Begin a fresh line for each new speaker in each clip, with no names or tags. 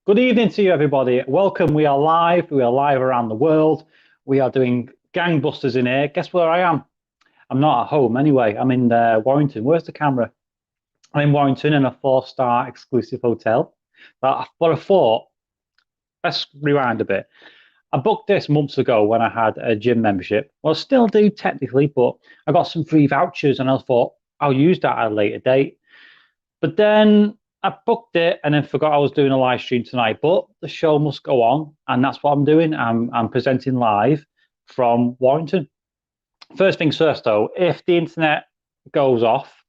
Good evening to you, everybody. Welcome. We are live. We are live around the world. We are doing gangbusters in here. Guess where I am? I'm not at home anyway. I'm in Warrington. Where's the camera? I'm in Warrington in a four-star exclusive hotel. But I thought, let's rewind a bit. I booked this months ago when I had a gym membership. Well, still do technically, but I got some free vouchers and I thought I'll use that at a later date. But then I booked it and then forgot I was doing a live stream tonight. But the show must go on, and that's what I'm doing. I'm presenting live from Warrington. First things first, though, if the internet goes off,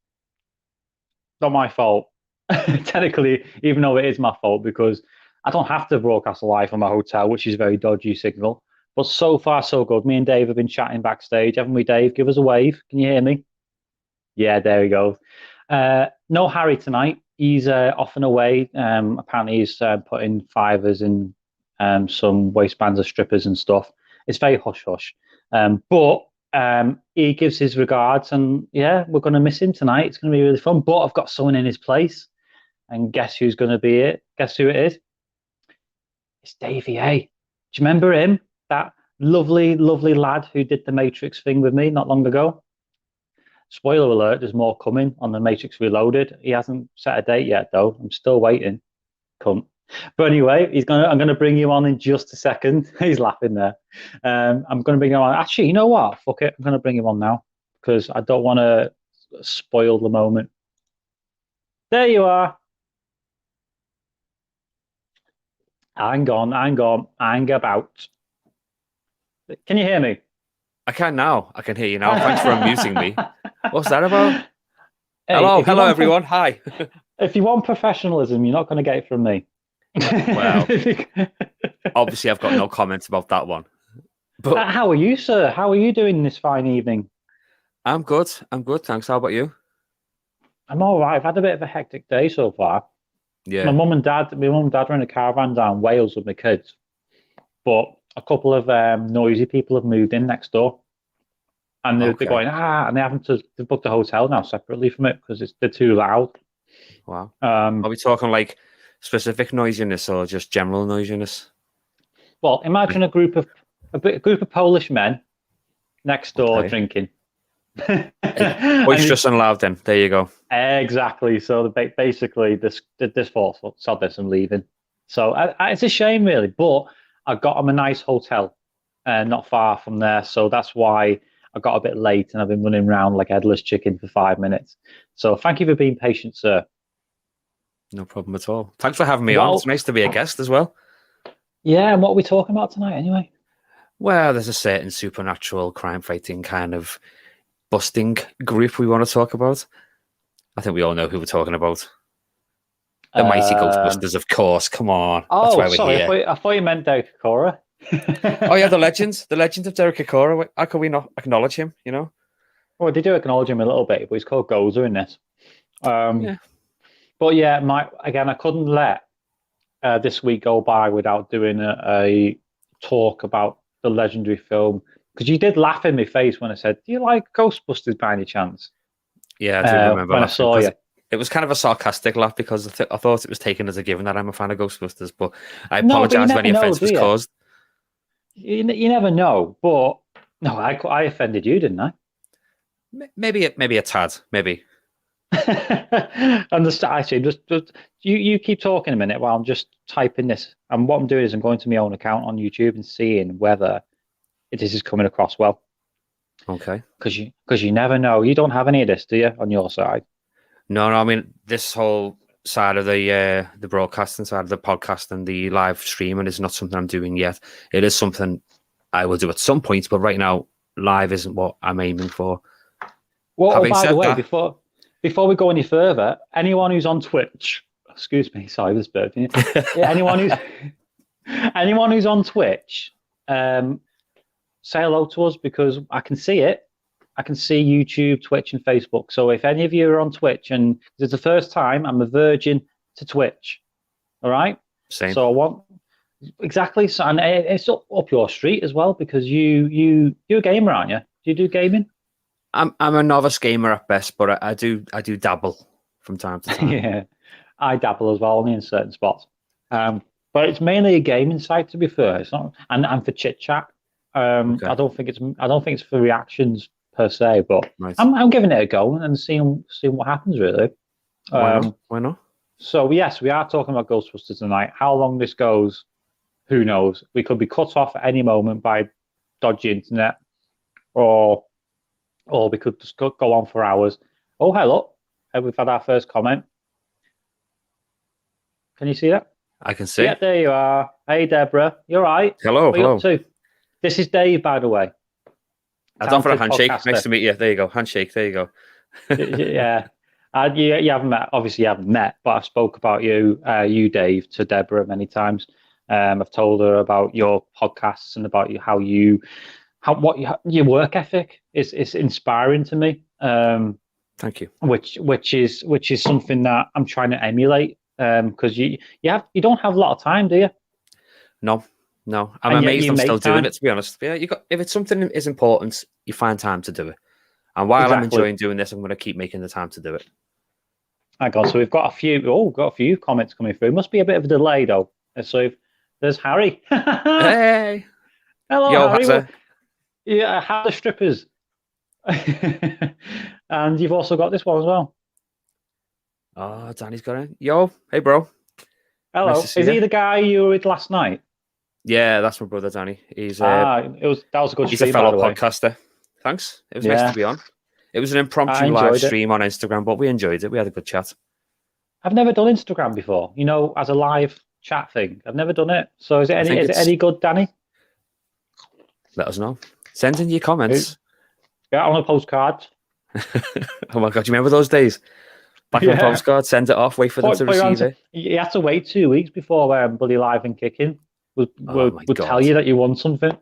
not my fault. Technically, even though it is my fault, because I don't have to broadcast live from my hotel, which is a very dodgy signal. But so far, so good. Me and Dave have been chatting backstage, haven't we, Dave? Give us a wave. Can you hear me? Yeah, there we go. No Harry tonight. He's off and away. Apparently, he's putting fivers in some waistbands of strippers and stuff. It's very hush hush. But he gives his regards, and yeah, we're going to miss him tonight. It's going to be really fun. But I've got someone in his place, and guess who's going to be it? Guess who it is? It's Davey A. Do you remember him? That lovely, lovely lad who did the Matrix thing with me not long ago. Spoiler alert, there's more coming on the Matrix Reloaded. He hasn't set a date yet, though. I'm still waiting. Cunt. But anyway, I'm gonna bring you on in just a second. He's laughing there. I'm gonna bring him on. Actually, you know what? Fuck it. I'm gonna bring him on now because I don't want to spoil the moment. There you are. Hang on, hang about. Can you hear me?
I can now. I can hear you now. Thanks for unmuting me. What's that about?
Hey,
hello, everyone. Hi.
If you want professionalism, you're not going to get it from me.
Well, obviously, I've got no comments about that one.
But how are you, sir? How are you doing this fine evening?
I'm good. Thanks. How about you?
I'm all right. I've had a bit of a hectic day so far.
Yeah.
My mum and dad are in a caravan down Wales with my kids, but a couple of noisy people have moved in next door, and they're going and they haven't to book a hotel now separately from it because they're too loud.
Wow. Are we talking like specific noisiness or just general noisiness?
Well, imagine a group of Polish men next door drinking.
Boisterous and loud. Then there you go.
Exactly. So basically, this false sod this and leaving. So it's a shame, really, but I got them a nice hotel, not far from there. So that's why I got a bit late and I've been running around like headless chicken for 5 minutes. So thank you for being patient, sir.
No problem at all. Thanks for having me on. It's nice to be a guest as well.
Yeah, and what are we talking about tonight anyway?
Well, there's a certain supernatural crime fighting kind of busting group we want to talk about. I think we all know who we're talking about. The mighty Ghostbusters, of course. Come on.
Oh, that's why we're here. I thought you meant Derek Acora.
Oh, yeah, the legend of Derek Acora. How can we not acknowledge him, you know?
Well, they do acknowledge him a little bit, but he's called Gozer in this. Yeah. But yeah, I couldn't let this week go by without doing a talk about the legendary film, because you did laugh in my face when I said, "Do you like Ghostbusters by any chance?"
Yeah, I do remember
when I saw you.
It was kind of a sarcastic laugh because I thought it was taken as a given that I'm a fan of Ghostbusters, but I apologise if any offence was caused.
You never know, but no, I offended you, didn't I?
Maybe a tad, maybe.
Understand? Actually, just you keep talking a minute while I'm just typing this. And what I'm doing is I'm going to my own account on YouTube and seeing whether this is coming across well.
Okay.
Because you never know. You don't have any of this, do you, on your side?
No. I mean, this whole side of the broadcasting side of the podcast and the live streaming is not something I'm doing yet. It is something I will do at some point, but right now, live isn't what I'm aiming for.
Well, by the way, before we go any further, anyone who's on Twitch, excuse me, sorry, this burping. anyone who's on Twitch, say hello to us because I can see it. I can see YouTube, Twitch, and Facebook. So if any of you are on Twitch, and it's the first time, I'm a virgin to Twitch. All right.
Same.
So I want exactly. So, and it's up your street as well because you're a gamer, aren't you? Do you do gaming?
I'm a novice gamer at best, but I do dabble from time to time.
Yeah, I dabble as well, only in certain spots. but it's mainly a gaming site, to be fair. It's not, and for chit chat.
Okay.
I don't think it's for reactions per se, but
Right.
I'm giving it a go and seeing what happens really.
Why not?
So yes, we are talking about Ghostbusters tonight. How long this goes, who knows? We could be cut off at any moment by dodgy internet, or we could just go on for hours. Oh, hello. We've had our first comment. Can you see that?
I can see.
Yeah, there you are. Hey, Deborah. You're right.
Hello,
what are you
hello.
up to? This is Dave, by the way.
I've done for a handshake.
Podcaster.
Nice to meet you. There you go. Handshake. There you go.
Yeah. You haven't met. Obviously, you haven't met, but I've spoke about you, Dave, to Deborah many times. I've told her about your podcasts and about your work ethic is inspiring to me.
Thank you.
Which is something that I'm trying to emulate. Because you don't have a lot of time, do you?
No. I'm amazed I'm still doing it, to be honest. Yeah, if it's something that is important, you find time to do it. And while I'm enjoying doing this, I'm going to keep making the time to do it.
I got so we've got a few comments coming through. Must be a bit of a delay though. So if there's Harry.
Hey.
Hello,
Yo,
Harry. Yeah, how the strippers. And you've also got this one as well.
Oh, Danny's got it. Yo, hey, bro.
Hello.
Nice
is he the guy you were with last night?
Yeah, that's my brother, Danny. He's
that was a good.
He's a fellow podcaster. Thanks. It was nice to be on. It was an impromptu live stream on Instagram, but we enjoyed it. We had a good chat.
I've never done Instagram before. As a live chat thing. I've never done it. So is it any good, Danny?
Let us know. Send in your comments.
Yeah, on a postcard.
Oh my God, do you remember those days? Back on a postcard, send it off, wait for them to receive it.
You had to wait 2 weeks before Bloody Live and Kicking would tell you that you won something.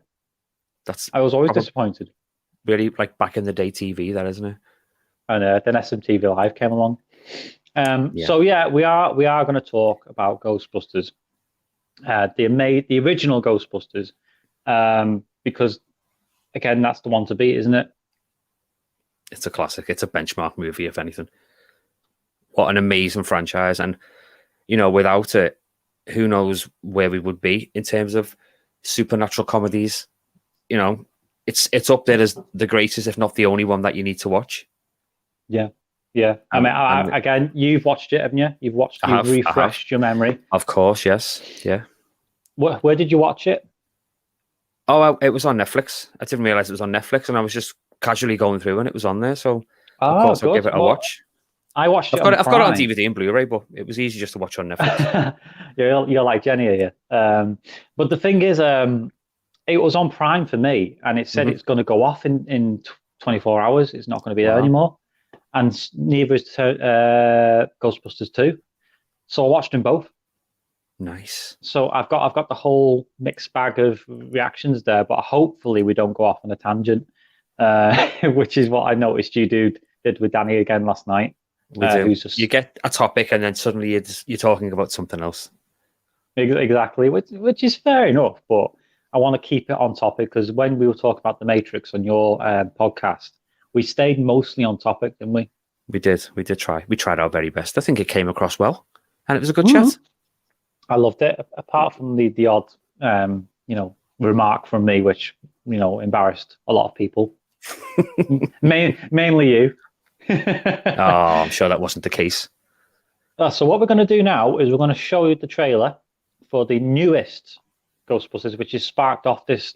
I was always disappointed.
Really, like back in the day TV, that isn't it?
And then SMTV Live came along. So yeah, we are going to talk about Ghostbusters, the original Ghostbusters, because again, that's the one to beat, isn't it?
It's a classic. It's a benchmark movie, if anything. What an amazing franchise. And, without it, who knows where we would be in terms of supernatural comedies. It's up there as the greatest, if not the only one that you need to watch.
Yeah. I mean, again, you've watched it, haven't you? You've refreshed your memory.
Of course, yes. Yeah.
Where did you watch it?
Oh, it was on Netflix. I didn't realize it was on Netflix, and I was just casually going through, and it was on there. So, of course, I'll give it a watch.
I watched it.
I've got it on DVD and Blu-ray, but it was easy just to watch on Netflix.
You're like Jenny here. But the thing is, it was on Prime for me, and it said it's going to go off in 24 hours. It's not going to be there anymore, and neither is Ghostbusters 2. So I watched them both.
Nice.
So I've got the whole mixed bag of reactions there, but hopefully we don't go off on a tangent, which is what I noticed you did with Danny again last night.
You get a topic and then suddenly you're talking about something else.
Exactly, which is fair enough, but I want to keep it on topic because when we were talking about The Matrix on your podcast, we stayed mostly on topic, didn't we?
We did try. We tried our very best. I think it came across well, and it was a good chat.
I loved it, apart from the odd, remark from me, which, embarrassed a lot of people. Mainly you.
I'm sure that wasn't the case.
So what we're going to do now is we're going to show you the trailer for the newest Ghostbusters, which has sparked off this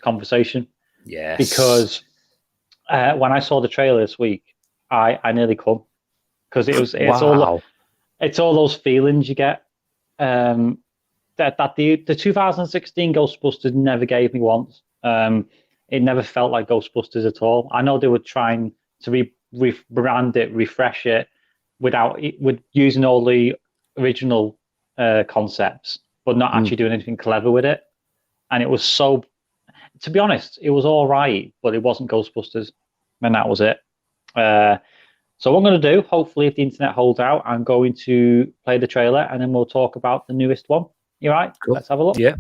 conversation.
Yes.
Because when I saw the trailer this week, I nearly come, because it's all those feelings you get. That the 2016 Ghostbusters never gave me once. It never felt like Ghostbusters at all. I know they were trying to rebrand it, refresh it, with using all the original concepts, but not actually doing anything clever with it. And it was so, to be honest, it was all right, but it wasn't Ghostbusters, and that was it. So what I'm going to do, hopefully if the internet holds out, I'm going to play the trailer and then we'll talk about the newest one. You all right? Cool. Let's have a look.
Yeah.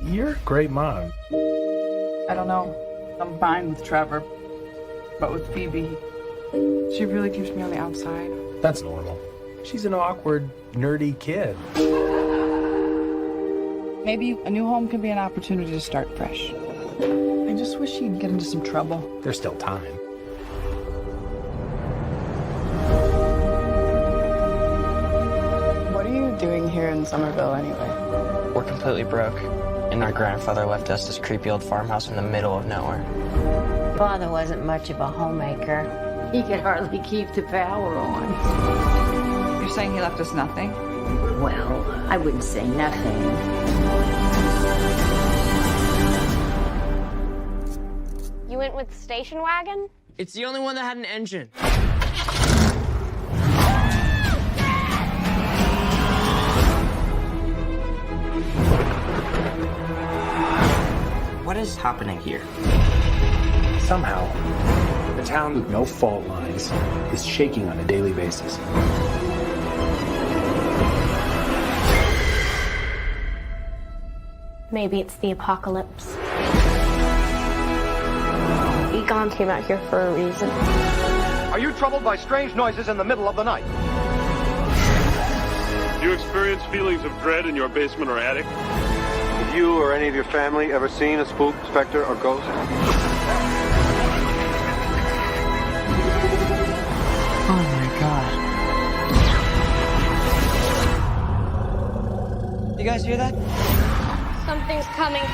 You're a great mom.
I don't know. I'm fine with Trevor, but with Phoebe, she really keeps me on the outside.
That's normal. She's an awkward, nerdy kid.
Maybe a new home can be an opportunity to start fresh. I just wish he'd get into some trouble.
There's still time.
What are you doing here in Somerville anyway?
We're completely broke, and our grandfather left us this creepy old farmhouse in the middle of nowhere.
Father wasn't much of a homemaker. He could hardly keep the power on.
You're saying he left us nothing?
Well, I wouldn't say nothing.
You went with the station wagon?
It's the only one that had an engine. What is happening here?
Somehow, the town with no fault lines is shaking on a daily basis.
Maybe it's the apocalypse.
Egon came out here for a reason.
Are you troubled by strange noises in the middle of the night?
Do you experience feelings of dread in your basement or attic?
Have you or any of your family ever seen a spook, specter, or ghost?
Oh my god. You guys hear that?
Something's coming.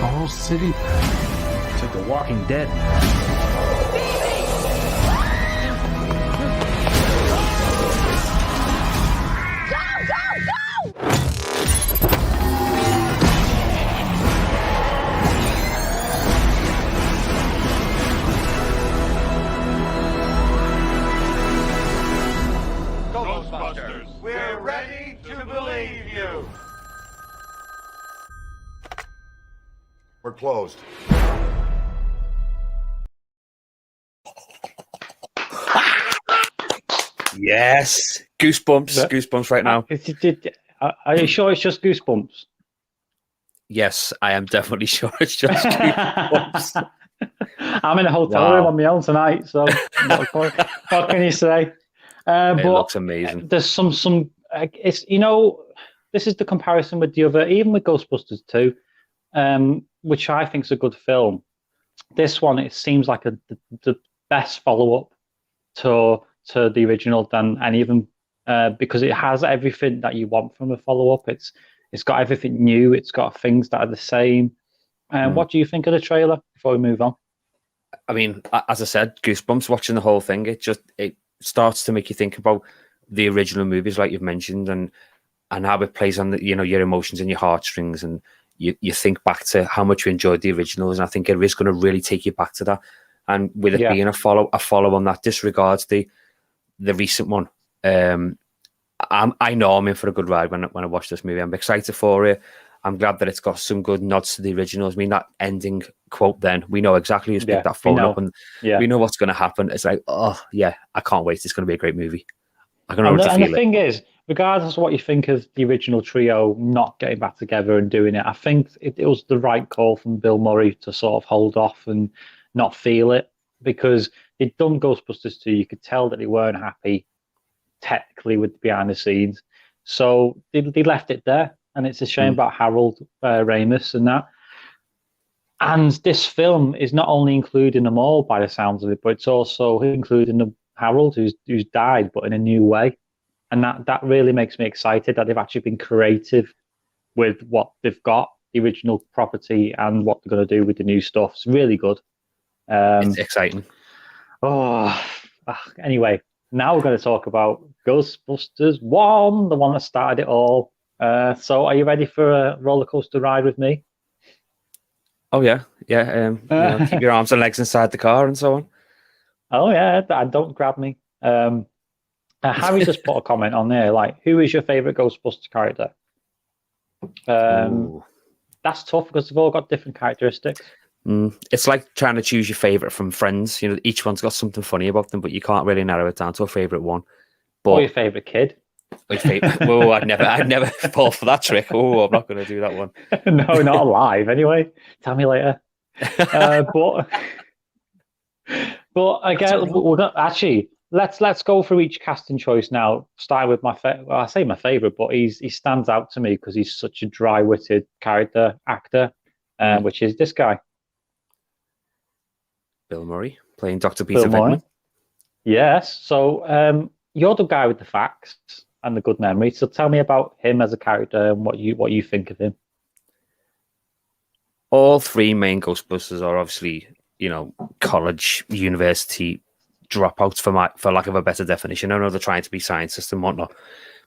The whole city. It's like The Walking Dead.
Ghostbusters, we're ready to believe you. We're closed.
Yes, goosebumps right now.
Are you sure it's just goosebumps?
Yes, I am definitely sure it's just goosebumps.
I'm in a hotel room on my own tonight, so what can you say?
It looks amazing.
There's some. It's this is the comparison with the other, even with Ghostbusters 2, which I think is a good film. This one, it seems like the best follow up to the original than any of them, because it has everything that you want from a follow up. It's got everything new. It's got things that are the same. What do you think of the trailer before we move on?
I mean, as I said, goosebumps watching the whole thing. It starts to make you think about the original movies, like you've mentioned, and how it plays on the, your emotions and your heartstrings, and you think back to how much you enjoyed the originals, and I think it is going to really take you back to that. And with it being a follow on that disregards the recent one, I know I'm in for a good ride when I watch this movie. I'm excited for it. I'm glad that it's got some good nods to the originals. I mean, that ending quote, then we know exactly who's picked that phone up, and we know what's going to happen. It's like, oh yeah, I can't wait. It's going to be a great movie. I can already feel it.
And the thing is, regardless of what you think of the original trio not getting back together and doing it, I think it was the right call from Bill Murray to sort of hold off and not feel it, because they'd done Ghostbusters 2. You could tell that they weren't happy technically with behind the scenes, so they left it there. And it's a shame about Harold Ramis and that. And this film is not only including them all by the sounds of it, but it's also including Harold, who's died, but in a new way. And that really makes me excited that they've actually been creative with what they've got, the original property, and what they're going to do with the new stuff. It's really good.
It's exciting.
Anyway, now we're going to talk about Ghostbusters 1, the one that started it all. So are you ready for a roller coaster ride with me?
Oh yeah. Keep your arms and legs inside the car and so on.
Oh yeah, don't grab me. Harry just put a comment on there, like, who is your favorite Ghostbusters character? That's tough because they've all got different characteristics.
It's like trying to choose your favorite from Friends. Each one's got something funny about them, but you can't really narrow it down to a favorite one.
Or your favorite kid.
Oh, I'd never fall for that trick. Oh, I'm not going to do that one.
No, not alive. Anyway, tell me later. But again, we're going actually. let's go through each casting choice now. Starting with I say my favorite, but he stands out to me because he's such a dry-witted actor, which is this guy,
Bill Murray, playing Dr. Peter Venkman.
Yes. So you're the guy with the facts and the good memory. So tell me about him as a character and what you think of him.
All three main Ghostbusters are obviously, college, university dropouts, for lack of a better definition. I know they're trying to be scientists and whatnot,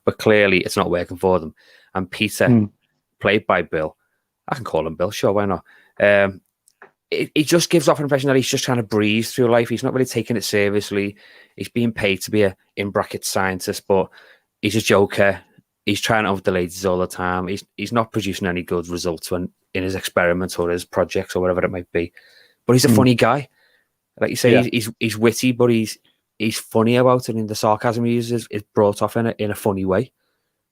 but clearly it's not working for them. And Peter, played by Bill, I can call him Bill, sure, why not? It just gives off an impression that he's just trying to breeze through life. He's not really taking it seriously. He's being paid to be a, in brackets, scientist, but he's a joker. He's trying out with the ladies all the time. He's not producing any good results in his experiments or his projects or whatever it might be. But he's a funny guy. Like you say, he's witty, but he's funny about it, and the sarcasm he uses is brought off in a funny way.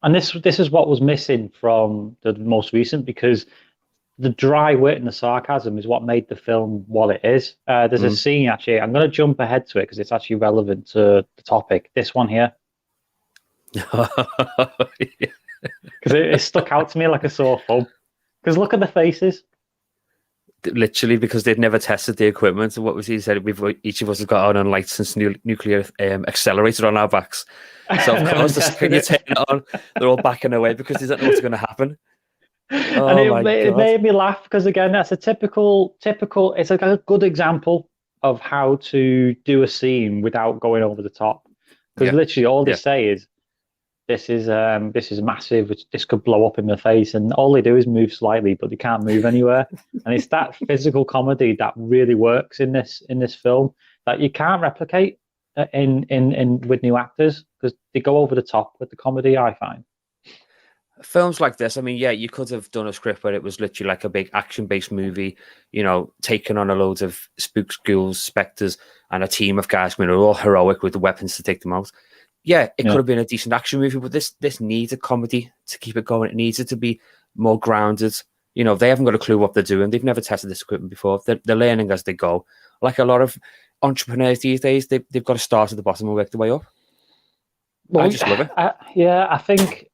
And this is what was missing from the most recent, because the dry wit and the sarcasm is what made the film what it is. There's a scene, actually, I'm going to jump ahead to it because it's actually relevant to the topic. This one here. Because it stuck out to me like a sore thumb. Because look at the faces.
Literally, because they'd never tested the equipment. What was he said? Each of us have got our own licensed nuclear accelerator on our backs. So of course, the second you turn it on, they're all backing away because they don't know what's going to happen.
And it made me laugh because, again, that's a typical. It's like a good example of how to do a scene without going over the top. Because literally, all they say is, "This is massive. This could blow up in the face," and all they do is move slightly, but they can't move anywhere. And it's that physical comedy that really works in this film that you can't replicate in with new actors, because they go over the top with the comedy, I find.
Films like this, I mean, you could have done a script where it was literally like a big action-based movie, taking on a load of spooks, ghouls, specters, and a team of guys who are all heroic with the weapons to take them out. Yeah, it could have been a decent action movie, but this needs a comedy to keep it going. It needs it to be more grounded. They haven't got a clue what they're doing. They've never tested this equipment before. They're learning as they go. Like a lot of entrepreneurs these days, they've got to start at the bottom and work their way up. Well, I just love it.
I think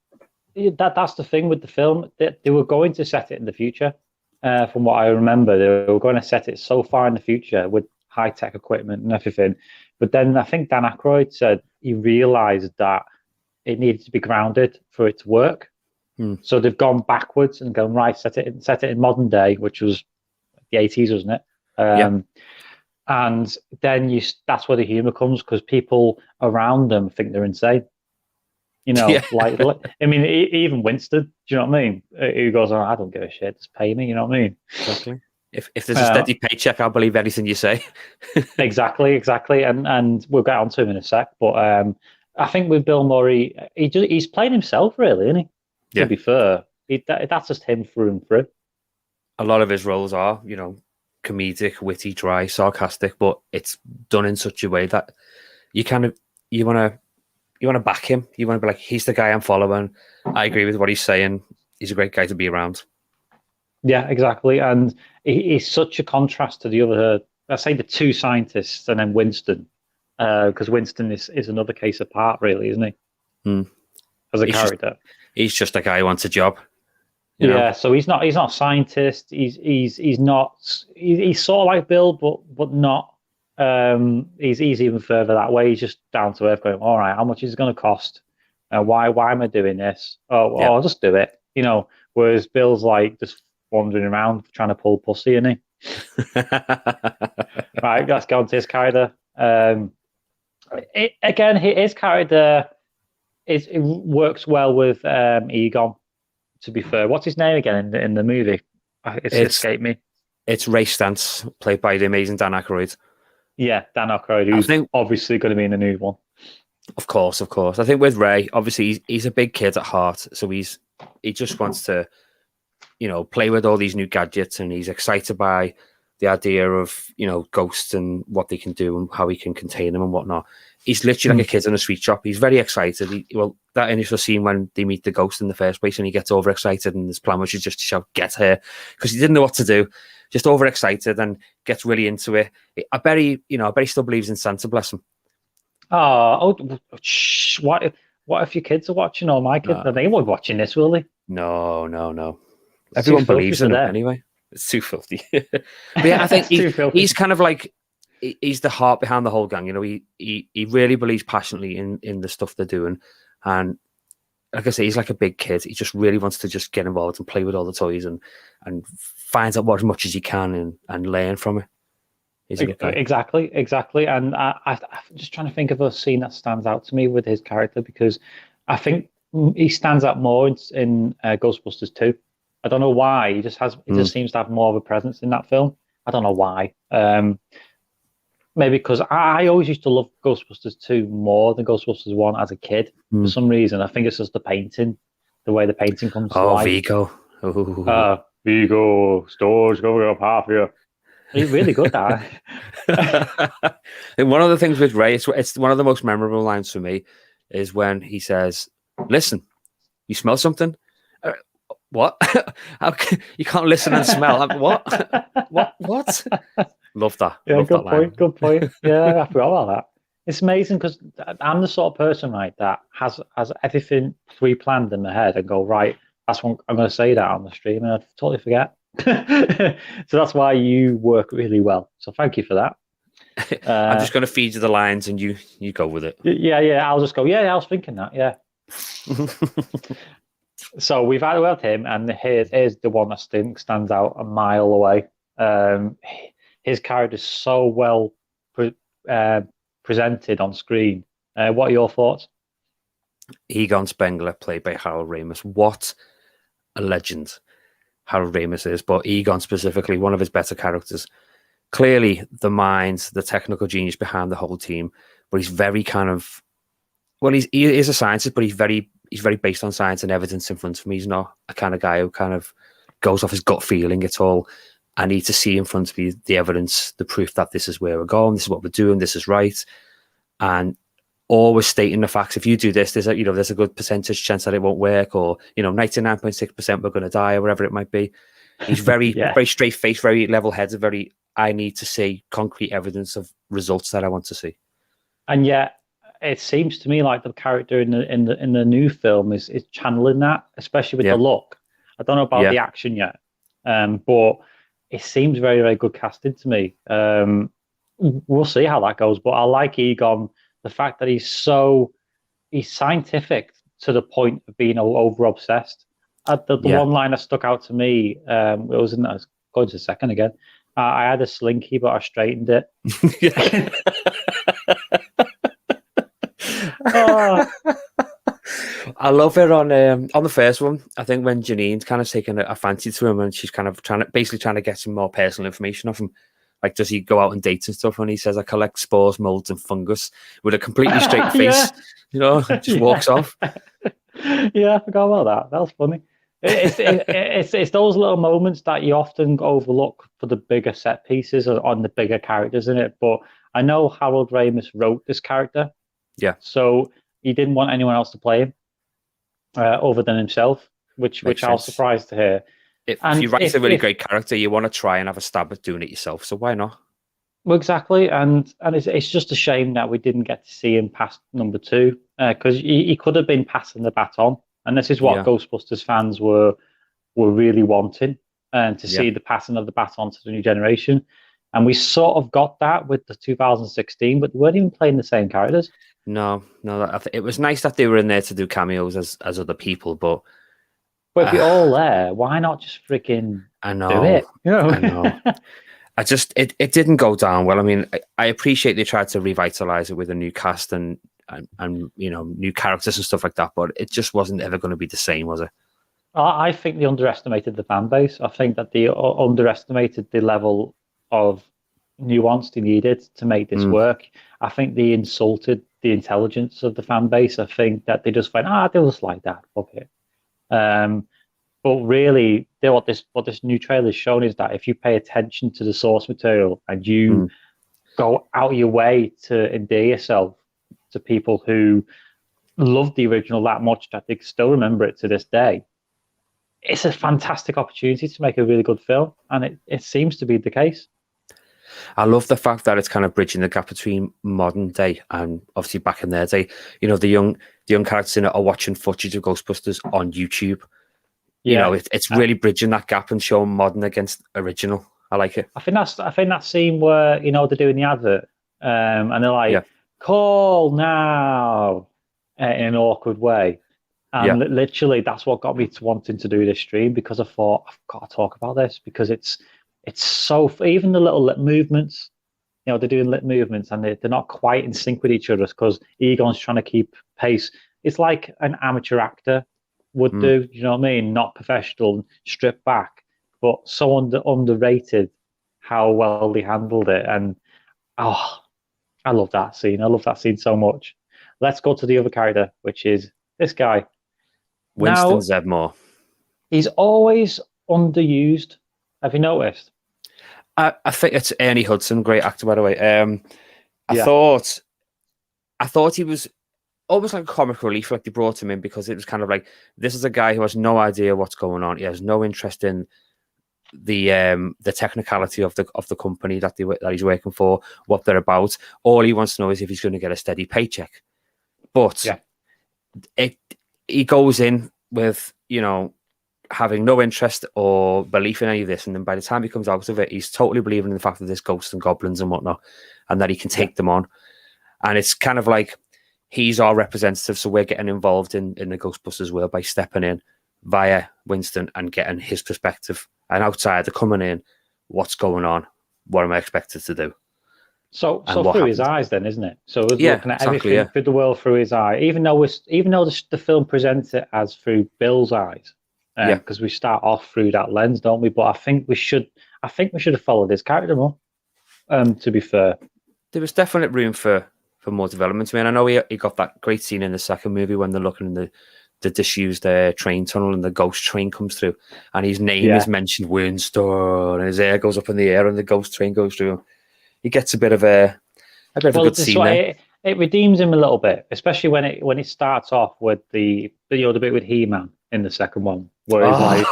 that's the thing with the film. They were going to set it in the future. From what I remember, they were going to set it so far in the future with high-tech equipment and everything. But then I think Dan Aykroyd said he realised that it needed to be grounded for it to work. So they've gone backwards and gone, right, set it in modern day, which was the 80s, wasn't it? And then that's where the humour comes, because people around them think they're insane. Like I mean, even Winston, do you know what I mean? Who goes, "Oh, I don't give a shit, just pay me," you know what I mean?
Exactly. If there's a steady paycheck, I'll believe anything you say.
Exactly. And we'll get on to him in a sec. But I think with Bill Murray, he's playing himself, really, isn't he? To be fair, that's just him through and through.
A lot of his roles are, comedic, witty, dry, sarcastic, but it's done in such a way that you want to back him. You want to be like, he's the guy I'm following. I agree with what he's saying. He's a great guy to be around.
Yeah, exactly. And he's such a contrast to the other, let's say, the two scientists and then Winston, because Winston is another case apart, really, isn't he? As a character.
He's just a guy who wants a job.
Yeah, so he's not a scientist. He's sort of like Bill, but not. He's even further that way. He's just down to earth, going, all right, how much is it going to cost? Why am I doing this? I'll just do it. Whereas Bill's like just wandering around trying to pull pussy, isn't he? Right, let's go on to his character. His character it works well with Egon. To be fair, what's his name again in the movie? It's escaped me.
It's Ray Stantz, played by the amazing Dan Aykroyd.
Yeah, Dan Aykroyd, who's obviously going to be in the new one.
Of course. I think with Ray, obviously he's a big kid at heart, so he just wants to, play with all these new gadgets, and he's excited by the idea of, ghosts and what they can do and how he can contain them and whatnot. He's literally like a kid in a sweet shop. He's very excited. That initial scene when they meet the ghost in the first place, and he gets overexcited, and his plan was just to shout, "Get her," because he didn't know what to do. Just overexcited and gets really into it. I bet he still believes in Santa, bless him.
Shh, what if your kids are watching, or my kids? They won't be watching this, will they?
No.
It's
Everyone
too filthy
believes
for
in it
them.
anyway. It's too filthy. But yeah, I think
It's too filthy.
he's kind of like, he's the heart behind the whole gang. You know, he really believes passionately in the stuff they're doing. And like I say, he's like a big kid. He just really wants to just get involved and play with all the toys and finds out as much as he can and learn from it. He's a good guy.
Exactly. And I'm just trying to think of a scene that stands out to me with his character, because I think he stands out more in Ghostbusters 2. I don't know why. He just seems to have more of a presence in that film. I don't know why. Maybe because I always used to love Ghostbusters 2 more than Ghostbusters 1 as a kid. For some reason, I think it's just the painting, the way the painting comes to life.
Vigo.
Vigo, stores going up half here. He's really good at it.
And one of the things with Ray, it's one of the most memorable lines for me, is when he says, "Listen, you smell something? What? You can't listen and smell? What? Love that.
Yeah,
Love that line.
Good point. Yeah, I forgot about that. It's amazing because I'm the sort of person, right, that has everything pre-planned in my head and go, right, that's what I'm going to say that on the stream, and I totally forget. So that's why you work really well. So thank you for that.
I'm just going to feed you the lines and you go with it.
Yeah. I'll just go, yeah, I was thinking that, yeah. So we've had him, and here's the one that stands out a mile away. His character is so well presented on screen. What are your thoughts?
Egon Spengler, played by Harold Ramis. What a legend Harold Ramis is, but Egon specifically, one of his better characters. Clearly the mind, the technical genius behind the whole team, but he's very kind of, well, he is a scientist, but he's very based on science and evidence in front of me. He's not a kind of guy who kind of goes off his gut feeling at all. I need to see in front of me the evidence, the proof that this is where we're going, this is what we're doing, this is right. And always stating the facts. If you do this, there's a good percentage chance that it won't work, or 99.6% we're going to die, or whatever it might be. He's very very straight faced, very level headed, very, I need to see concrete evidence of results that I want to see. And
yet it seems to me like the character in the new film is channeling that, especially with the look. I don't know about the action yet, but it seems very, very good casting to me. We'll see how that goes, but I like Egon. The fact that he's scientific to the point of being over obsessed. The one line that stuck out to me, I was going to the second again. I had a slinky, but I straightened it.
I love it on the first one. I think when Janine's kind of taking a fancy to him, and she's kind of trying to get some more personal information off him. Like, does he go out on dates and stuff? And he says, "I collect spores, molds, and fungus," with a completely straight face. Just walks off.
Yeah, I forgot about that. That was funny. It's those little moments that you often overlook for the bigger set pieces or on the bigger characters in it. But I know Harold Ramis wrote this character.
Yeah.
So he didn't want anyone else to play him other than himself, which I was surprised to hear.
If you write a really great character, you want to try and have a stab at doing it yourself. So why not?
Well, exactly, and it's just a shame that we didn't get to see him past number 2, because he could have been passing the baton, and this is what Ghostbusters fans were really wanting, and to see the passing of the baton to the new generation. And we sort of got that with the 2016, but they weren't even playing the same characters.
No, it was nice that they were in there to do cameos as other people, but
if you're all there, why not just freaking do it?
I know. It didn't go down well. I mean, I appreciate they tried to revitalize it with a new cast and new characters and stuff like that, but it just wasn't ever going to be the same, was it?
I think they underestimated the fan base. I think that they underestimated the level of nuance they needed to make this work. I think they insulted the intelligence of the fan base. I think that they just went, they was like that, fuck it. But really, what this new trailer has shown is that if you pay attention to the source material and you go out of your way to endear yourself to people who love the original that much that they still remember it to this day, it's a fantastic opportunity to make a really good film, and it seems to be the case.
I love the fact that it's kind of bridging the gap between modern day and obviously back in their day. You know, the young characters in it are watching footage of Ghostbusters on YouTube. You know, it's really bridging that gap and showing modern against original. I like it.
I think that scene where, you know, they're doing the advert, and they're like, call now, in an awkward way. And literally that's what got me to wanting to do this stream, because I thought, I've got to talk about this, because it's so, even the little lip movements, you know, they're doing lip movements and they're not quite in sync with each other because Egon's trying to keep pace. It's like an amateur actor would do, you know what I mean? Not professional, stripped back, but so underrated how well they handled it. And I love that scene. I love that scene so much. Let's go to the other character, which is this guy.
Winston
now,
Zedmore.
He's always underused. Have you noticed?
I think it's Ernie Hudson, great actor, by the way. I thought he was almost like a comic relief, like they brought him in because it was kind of like, this is a guy who has no idea what's going on. He has no interest in the technicality of the company that he's working for, what they're about. All he wants to know is if he's going to get a steady paycheck. But he goes in with, you know, having no interest or belief in any of this, and then by the time he comes out of it, he's totally believing in the fact that there's ghosts and goblins and whatnot, and that he can take them on. And it's kind of like he's our representative, so we're getting involved in the Ghostbusters world by stepping in via Winston and getting his perspective. And outside, they're coming in, what's going on? What am I expected to do?
So through his eyes, then, isn't it? So we're looking at everything through the world through his eye, even though the film presents it as through Bill's eyes. Because we start off through that lens, don't we? But I think we should have followed his character more. To be fair,
there was definite room for more development. I mean, I know he got that great scene in the second movie when they're looking in the disused train tunnel and the ghost train comes through, and his name is mentioned, Winston, and his hair goes up in the air and the ghost train goes through. He gets a bit of a good scene there.
It redeems him a little bit, especially when it starts off with the bit with He-Man in the second one, where he's like,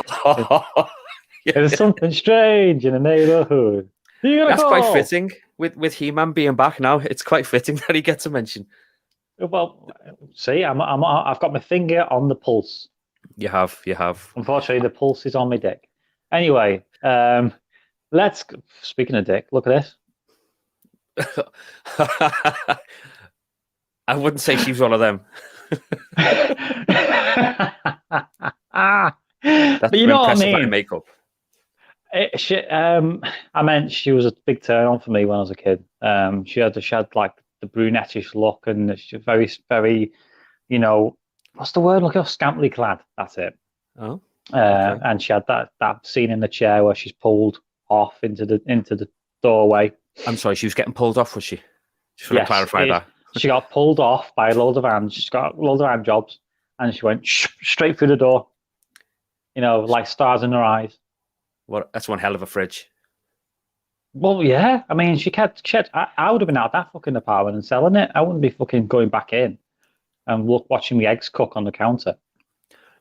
"There's something strange in the neighborhood."
That's quite fitting with He-Man being back now. It's quite fitting that he gets a mention.
Well, see, I've got my finger on the pulse.
You have.
Unfortunately, the pulse is on my dick. Anyway, speaking of dick, look at this.
I wouldn't say she's one of them.
But you know what I mean?
Makeup.
I meant she was a big turn on for me when I was a kid. She had like the brunettish look, and she's very, very, you know, what's the word? Look how scantily clad. That's it.
Oh.
Okay. And she had that scene in the chair where she's pulled off into the doorway.
I'm sorry, she was getting pulled off, was she? Just want to clarify that.
She got pulled off by a load of hands. She's got loads of hand jobs, and she went straight through the door. You know, like stars in her eyes.
That's one hell of a fridge.
Well, yeah. I mean, I would have been out that fucking apartment and selling it. I wouldn't be fucking going back in and watching the eggs cook on the counter.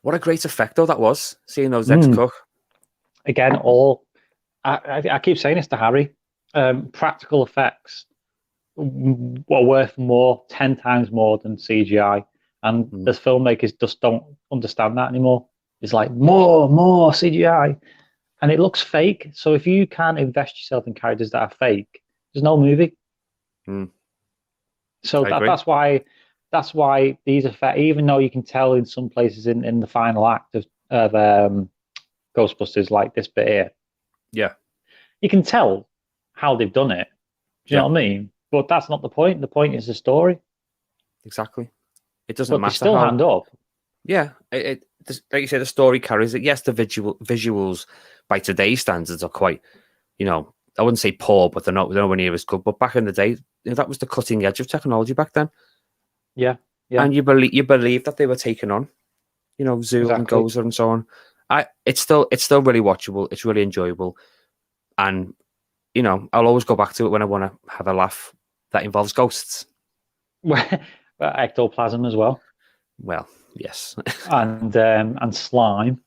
What a great effect, though, that was, seeing those eggs cook.
Again, I keep saying this to Harry. Practical effects were worth 10 times more than CGI, and the filmmakers just don't understand that anymore. It's like more CGI, and it looks fake. So if you can't invest yourself in characters that are fake, there's no movie. So that's why these effects, even though you can tell in some places in the final act of Ghostbusters, like this bit here, you can tell how they've done it. Do you know what I mean? But that's not the point. The point is the story.
Exactly. It doesn't matter.
They still hand up.
Yeah, like you say, the story carries it. Yes, the visuals by today's standards are quite, you know, I wouldn't say poor, but they're nowhere near as good. But back in the day, that was the cutting edge of technology back then.
Yeah.
And you believe that they were taking on, you know, Zool and Gozer and so on. It's still really watchable. It's really enjoyable, and you know, I'll always go back to it when I want to have a laugh that involves ghosts.
Ectoplasm as well.
Well, yes.
and slime.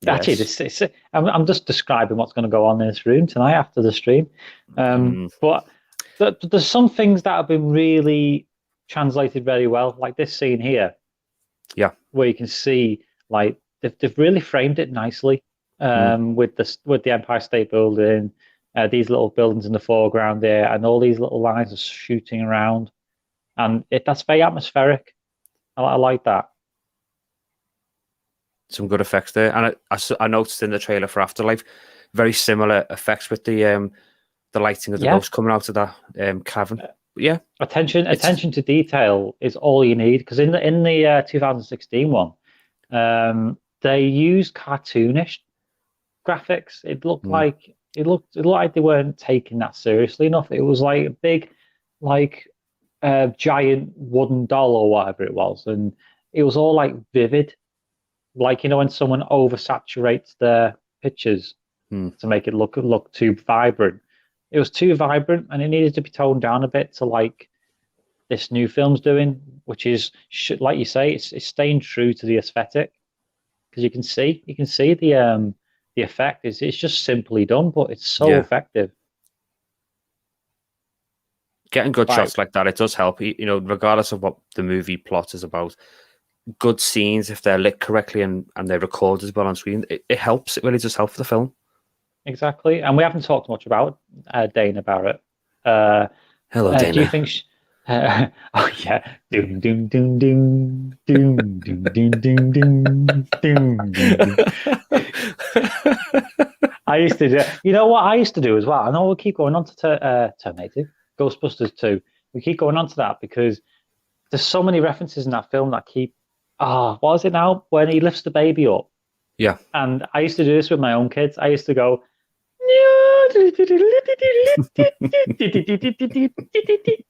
Actually, I'm just describing what's going to go on in this room tonight after the stream. But there's some things that have been really translated very well, like this scene here.
Yeah,
where you can see like they've really framed it nicely with the Empire State Building, these little buildings in the foreground there, and all these little lines are shooting around, and that's very atmospheric. I like that.
Some good effects there, and I noticed in the trailer for Afterlife, very similar effects with the lighting of the ghost coming out of that cavern. Yeah, attention
to detail is all you need, because in the 2016 one, they used cartoonish graphics. It looked like they weren't taking that seriously enough. It was like a big, giant wooden doll or whatever it was, and it was all like vivid, like when someone oversaturates their pictures to make it look too vibrant. It was too vibrant, and it needed to be toned down a bit to like this new film's doing, which is, like you say, it's staying true to the aesthetic, because you can see the effect. It's just simply done, but it's so effective.
Getting good shots like that, it does help. Regardless of what the movie plot is about, good scenes, if they're lit correctly and they're recorded as well on screen, it helps. It really does help for the film.
Exactly, and we haven't talked much about Dana Barrett.
Hello, Dana.
Do you think? Oh yeah, doom doom doom doom doom doom doom doom doom doom. I used to do. You know what I used to do as well. I know we'll keep going on to Terminator, Ghostbusters 2. We keep going on to that because there's so many references in that film that keep. What is it now? When he lifts the baby up.
Yeah.
And I used to do this with my own kids. I used to go.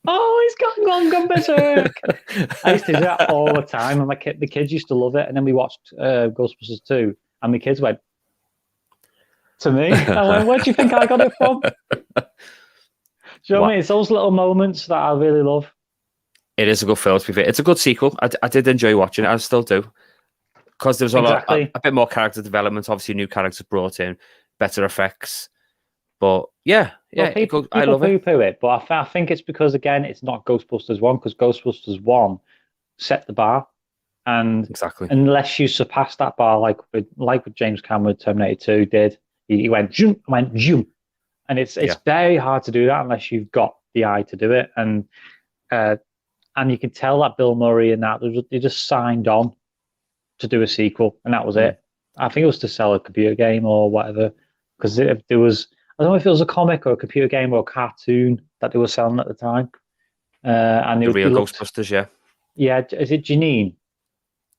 Oh, he's gone berserk. I used to do that all the time, and the kids used to love it. And then we watched Ghostbusters 2, and my kids went to me. I went, "Where do you think I got it from?" Do you know what I mean? It's those little moments that I really love.
It is a good film, to be fair. It's a good sequel. I did enjoy watching it. I still do. Because there was a bit more character development, obviously new characters brought in, better effects. But people
I love it. But I think it's because, again, it's not Ghostbusters 1, because Ghostbusters 1 set the bar. And unless you surpass that bar, like with James Cameron, Terminator 2 did, he went zoom, and it's very hard to do that unless you've got the eye to do it. And you can tell that Bill Murray and that they just signed on to do a sequel, and that was it. I think it was to sell a computer game or whatever, because there was, I don't know if it was a comic or a computer game or a cartoon that they were selling at the time. And
the real Ghostbusters,
yeah. Is it Janine?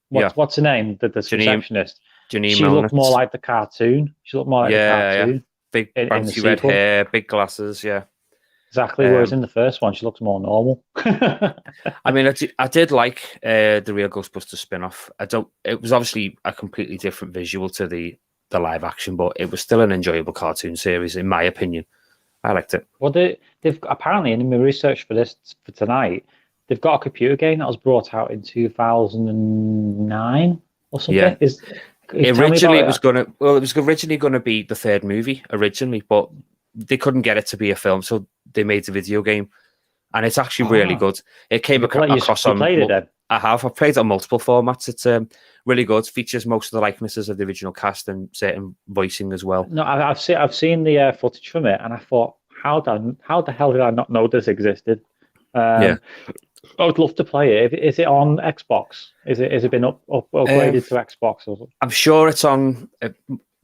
What's her name? The receptionist.
Janine.
She looked more like the cartoon. The cartoon.
Yeah. Big bouncy red hair, big glasses. Yeah.
Exactly. Whereas in the first one, she looks more normal.
I mean, I did like the real Ghostbusters spin-off. It was obviously a completely different visual to the live action, but it was still an enjoyable cartoon series, in my opinion. I liked it.
Well, they've apparently, in my research for tonight, they've got a computer game that was brought out in 2009 or something.
Yeah. Originally, it was originally going to be the third movie originally, but they couldn't get it to be a film, so they made the video game, and it's actually really good. It came across on.
Played it then?
I have. I've played it on multiple formats. It's really good. Features most of the likenesses of the original cast and certain voicing as well.
No, I've seen the footage from it, and I thought, how the hell did I not know this existed? I would love to play it. Is it on Xbox? Is it been upgraded to Xbox? Or
I'm sure it's on.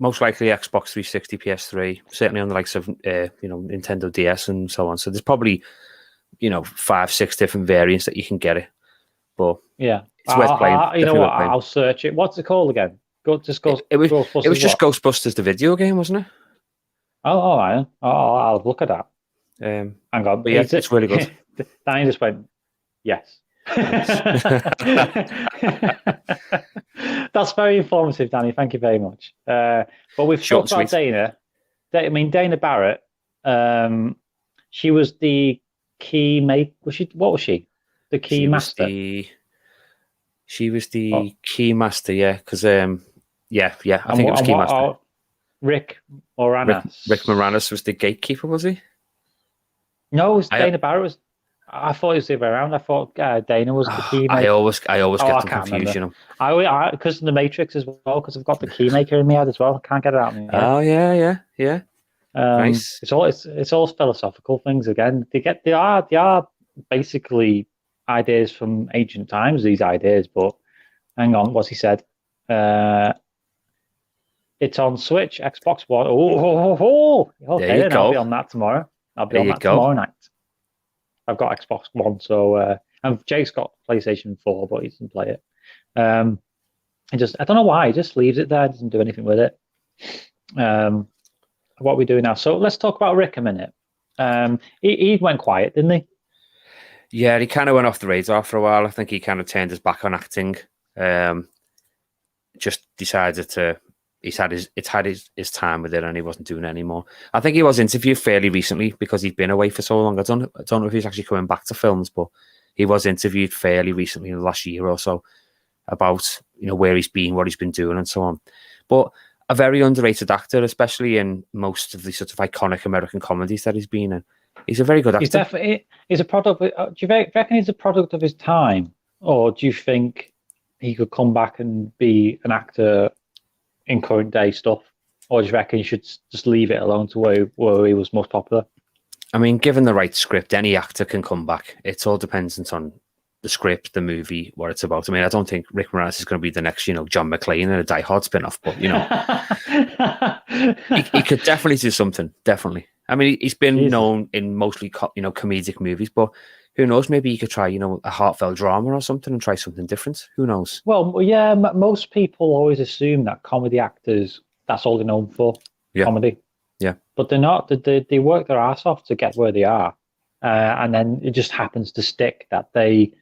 Most likely Xbox 360, PS3, certainly on the likes of Nintendo DS and so on. So there's probably 5-6 different variants that you can get it. But it's worth playing.
You know what? I'll search it. What's it called again? It was just Ghostbusters the video game, wasn't it? Oh, all right. I'll look at that. Hang on.
But it's really good.
Danny just went, yes. That's very informative, Danny. Thank you very much. But we've talked about Dana. I mean, Dana Barrett. She was the key mate. What was she? The key master.
She was the key master. Yeah, because Yeah. I think it was Keymaster.
Rick Moranis.
Rick Moranis was the gatekeeper, was he?
No, it was Dana Barrett. I thought it was the other way around. I thought Dana was the key maker.
I always get them confused, you know.
I because of the Matrix as well, because I've got the key maker in my head as well. I can't get it out of my head.
Oh yeah. Nice.
It's all philosophical things again. They are basically ideas from ancient times. These ideas, but hang on, what's he said? It's on Switch, Xbox One. Okay,
there you go.
I'll be on that tomorrow. I'll be on that tomorrow night. I've got Xbox One, so and Jake's got PlayStation 4, but he doesn't play it. I don't know why, he just leaves it there, doesn't do anything with it. What are we doing now? So let's talk about Rick a minute. He went quiet, didn't he?
Yeah, he kind of went off the radar for a while. I think he kind of turned his back on acting. Just decided to. It's had his time with it, and he wasn't doing it anymore. I think he was interviewed fairly recently because he'd been away for so long. I don't know if he's actually coming back to films, but he was interviewed fairly recently in the last year or so about where he's been, what he's been doing, and so on. But a very underrated actor, especially in most of the sort of iconic American comedies that he's been in. He's a very good actor.
He's a product. Do you reckon he's a product of his time, or do you think he could come back and be an actor in current day stuff, or do you reckon you should just leave it alone to where he was most popular?
I mean, given the right script, any actor can come back. It's all dependent on the script, the movie, what it's about. I mean, I don't think Rick Moranis is going to be the next, John McClane in a Die Hard spin-off, but he could definitely do something. Definitely. I mean, he's been known in mostly comedic movies, but who knows? Maybe he could try a heartfelt drama or something and try something different. Who knows?
Well, yeah, most people always assume that comedy actors, that's all they're known for, comedy.
Yeah.
But they're not. They work their ass off to get where they are. And then it just happens to stick that they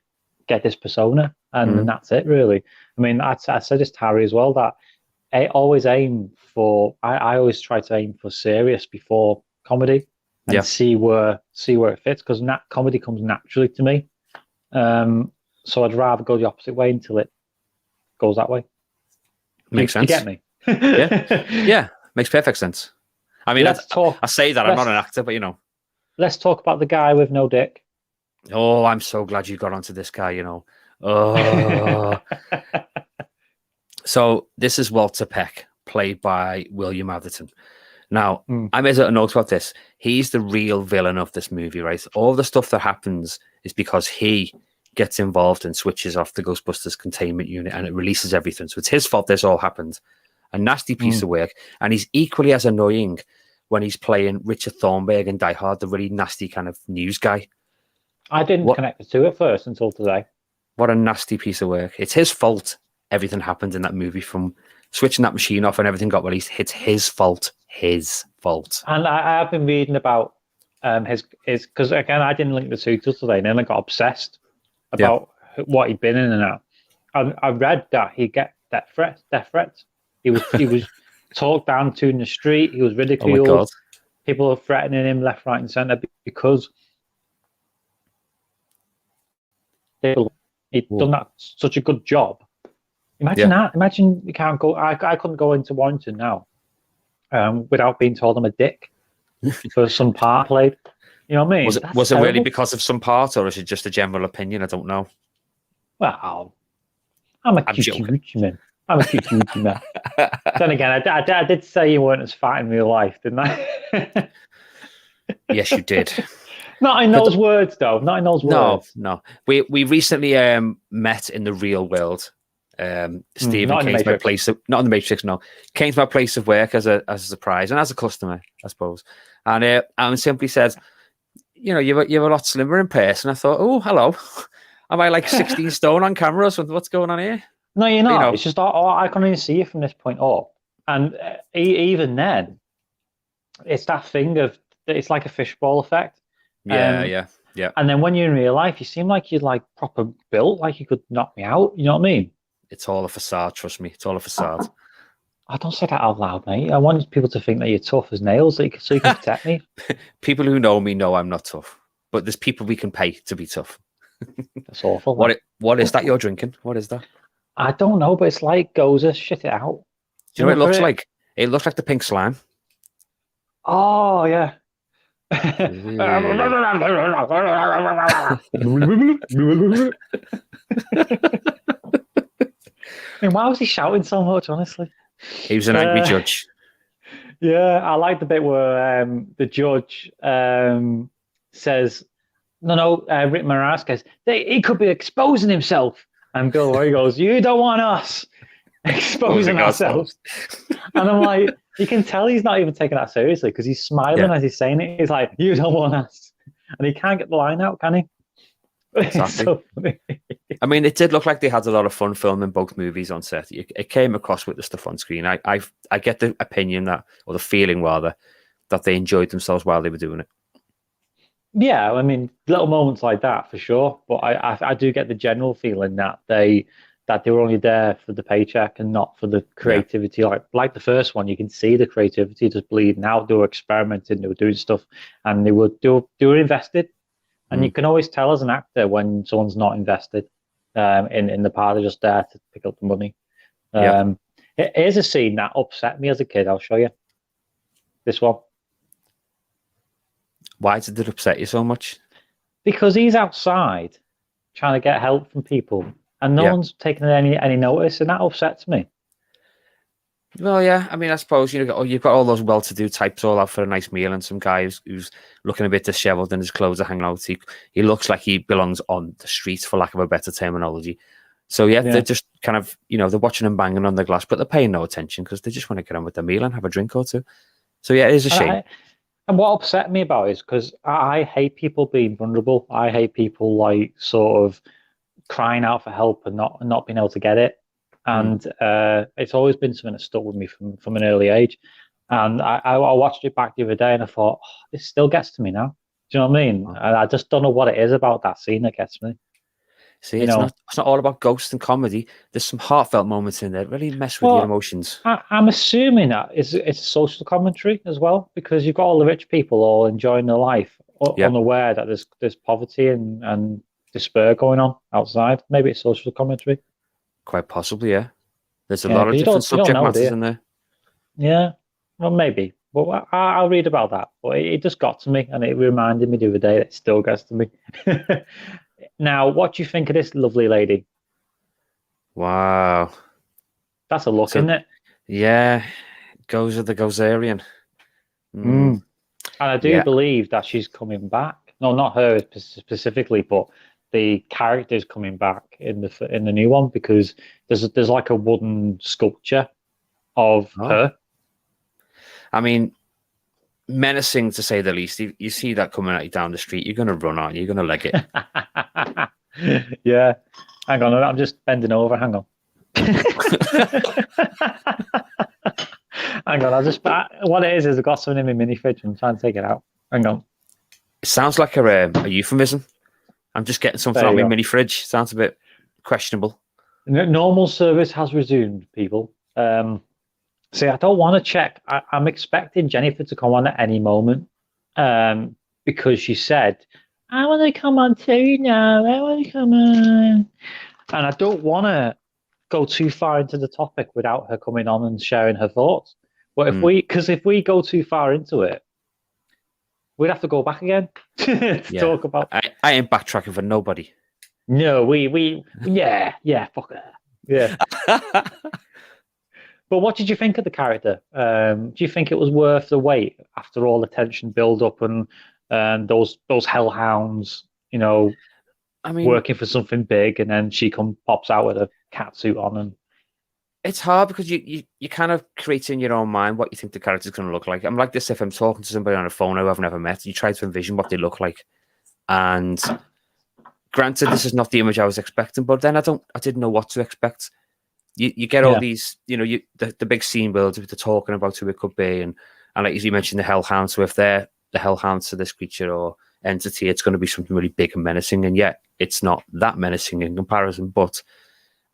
get this persona, and that's it, really. I mean, I said this to Harry as well, that I always aim for, I always try to aim for serious before comedy. And see where it fits, because comedy comes naturally to me. So I'd rather go the opposite way until it goes that way.
Makes sense.
You get me?
Yeah, makes perfect sense. I mean, I say that I'm not an actor, but
Let's talk about the guy with no dick.
Oh, I'm so glad you got onto this guy. Oh. So this is Walter Peck, played by William Atherton. Now, I made a note about this. He's the real villain of this movie, right? All the stuff that happens is because he gets involved and switches off the Ghostbusters containment unit, and it releases everything. So it's his fault this all happened. A nasty piece of work. And he's equally as annoying when he's playing Richard Thornburg in Die Hard, the really nasty kind of news guy.
I didn't connect the two at first until today.
What a nasty piece of work. It's his fault everything happened in that movie, from switching that machine off and everything got released. It's his fault. His fault. And
I have been reading about his because again I didn't link the two till today, and then I got obsessed about what he'd been in and out. I read that he get death threats. He was talked down to in the street. He was ridiculed.
Oh my God.
People are threatening him left, right, and centre because he'd done that such a good job. Imagine that. Imagine you can't go. I couldn't go into Warrington now without being told I'm a dick for some part played. You know what I mean?
Was it really because of some part, or is it just a general opinion? I don't know.
Well, I'm a cutie man. I'm a cutie man. Then again, I did say you weren't as fat in real life, didn't I?
Yes, you did.
Not in those words, though. Not in those words.
No. We recently met in the real world. Stephen came to my place, not in the Matrix, no. Came to my place of work as a surprise and as a customer, I suppose. And simply said, you're a lot slimmer in person. I thought, oh, hello. Am I like 16 stone on camera or something? What's going on here?
No, you're not. It's just I can only see you from this point up. And even then, it's that thing of, it's like a fishbowl effect.
Yeah.
And then when you're in real life, you seem like you're like proper built, like you could knock me out. You know what I mean?
It's all a facade, trust me. It's all a facade.
I don't say that out loud, mate. I want people to think that you're tough as nails, so you can protect me.
People who know me know I'm not tough. But there's people we can pay to be tough.
That's awful.
What is that you're drinking? What is that?
I don't know, but it's like Goza. Shit it out.
Do you know what it looks like? It looks like the pink slime.
Oh yeah. I mean, why was he shouting so much? Honestly,
He was an angry judge.
Yeah, I like the bit where the judge says, "No, Rick Moranis goes, he could be exposing himself," and Bill Murray goes, "You don't want us exposing ourselves." And I'm like, you can tell he's not even taking that seriously because he's smiling as he's saying it. He's like, "You don't want us," and he can't get the line out, can he?
Exactly.
It's so funny.
I mean, it did look like they had a lot of fun filming both movies on set. It came across with the stuff on screen. I get the opinion that, or the feeling rather, that they enjoyed themselves while they were doing it.
Yeah, I mean, little moments like that for sure. But I do get the general feeling that they were only there for the paycheck and not for the creativity. Yeah. Like the first one, you can see the creativity just bleeding out. They were experimenting, they were doing stuff, and they were invested. And you can always tell as an actor when someone's not invested in the part. They're just there to pick up the money. Here's a scene that upset me as a kid. I'll show you. This one.
Why did it upset you so much?
Because he's outside trying to get help from people, and no one's taking any notice, and that upsets me.
Well, yeah. I mean, I suppose you've got all those well-to-do types all out for a nice meal, and some guy who's looking a bit dishevelled and his clothes are hanging out. He looks like he belongs on the streets, for lack of a better terminology. So they're just kind of, they're watching him banging on the glass, but they're paying no attention because they just want to get on with their meal and have a drink or two. So yeah, it is a shame.
And what upset me about it is because I hate people being vulnerable. I hate people sort of crying out for help and not being able to get it. And it's always been something that stuck with me from an early age. And I watched it back the other day and I thought, this still gets to me now. Do you know what I mean? And I just don't know what it is about that scene that gets me.
See, it's not all about ghosts and comedy. There's some heartfelt moments in there that really mess with your emotions.
I'm assuming that it's social commentary as well, because you've got all the rich people all enjoying their life, unaware that there's poverty and despair going on outside. Maybe it's social commentary.
Quite possibly, yeah. There's a lot of different subject matters in there.
Yeah, well, maybe. But I'll read about that. But it just got to me, and it reminded me the other day that it still gets to me. Now, what do you think of this lovely lady?
Wow.
That's a look, isn't it?
Yeah. Goes with the Gozerian.
And I do believe that she's coming back. No, not her specifically, but the character's coming back in the new one, because there's like a wooden sculpture of her.
I mean, menacing to say the least. You see that coming at you down the street, you're going to run, aren't you? You're going to leg it.
Yeah. Hang on, I'm just bending over. Hang on. Hang on, what it is I've got something in my mini fridge and I'm trying to take it out. Hang on.
It sounds like a euphemism. I'm just getting something out of my mini fridge. Sounds a bit questionable.
Normal service has resumed, people. See, I don't want to check. I'm expecting Jennifer to come on at any moment, because she said, I want to come on too now. I want to come on. And I don't want to go too far into the topic without her coming on and sharing her thoughts. But if we go too far into it, we'd have to go back again to talk about.
I ain't backtracking for nobody.
No, fuck her. Yeah. But what did you think of the character? Do you think it was worth the wait after all the tension build up and those hellhounds, working for something big, and then she pops out with a cat suit on? And
it's hard because you kind of create in your own mind what you think the character's going to look like. I'm like this if I'm talking to somebody on a phone who I've never met. You try to envision what they look like, and granted, this is not the image I was expecting, but then I didn't know what to expect. You get all these, the big scene builds, they're talking about who it could be, and like as you mentioned, the hellhound. So if they're the hellhounds to this creature or entity, it's going to be something really big and menacing, and yet it's not that menacing in comparison. But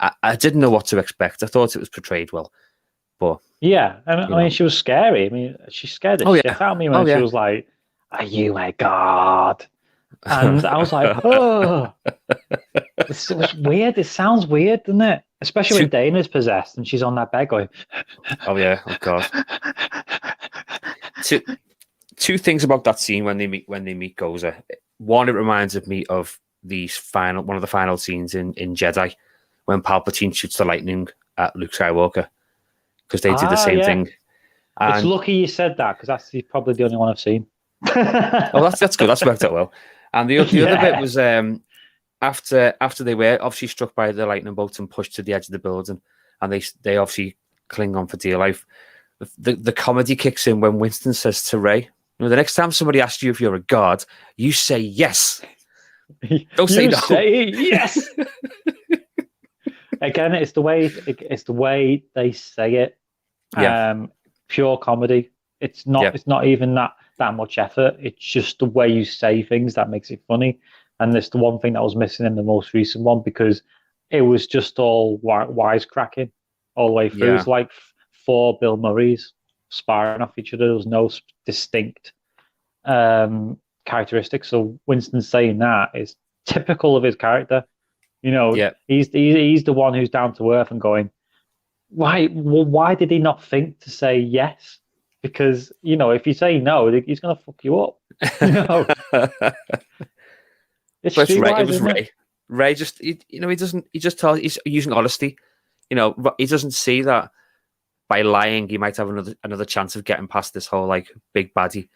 I didn't know what to expect. I thought it was portrayed well, but
yeah, I mean, she was scary. I mean, she scared the shit out of me when she was like, "Are you my god?" And I was like, "Oh, it's weird. It sounds weird, doesn't it?" Especially when Dana's possessed and she's on that bed going,
oh yeah, oh god. Two things about that scene when they meet Gozer. One, it reminds me of one of the final scenes in Jedi when Palpatine shoots the lightning at Luke Skywalker, because they did the same thing. And
it's lucky you said that, because that's probably the only one I've seen.
Oh, that's good. That's worked out well. And the other bit was after they were obviously struck by the lightning bolt and pushed to the edge of the building, and they obviously cling on for dear life. The comedy kicks in when Winston says to Rey, the next time somebody asks you if you're a god, you say yes. Don't say no.
Say yes. Again, it's the way they say it.
Yeah.
Pure comedy. It's not.
Yeah.
It's not even that much effort. It's just the way you say things that makes it funny. And it's the one thing that was missing in the most recent one, because it was just all wisecracking all the way through.
Yeah.
It's like 4 Bill Murrays sparring off each other. There was no distinct characteristics. So Winston saying that is typical of his character. He's the one who's down to earth and going, why did he not think to say yes? Because if you say no, he's going to fuck you up. It
was Rey. Rey just he he's using honesty. He doesn't see that by lying he might have another chance of getting past this whole like big baddie.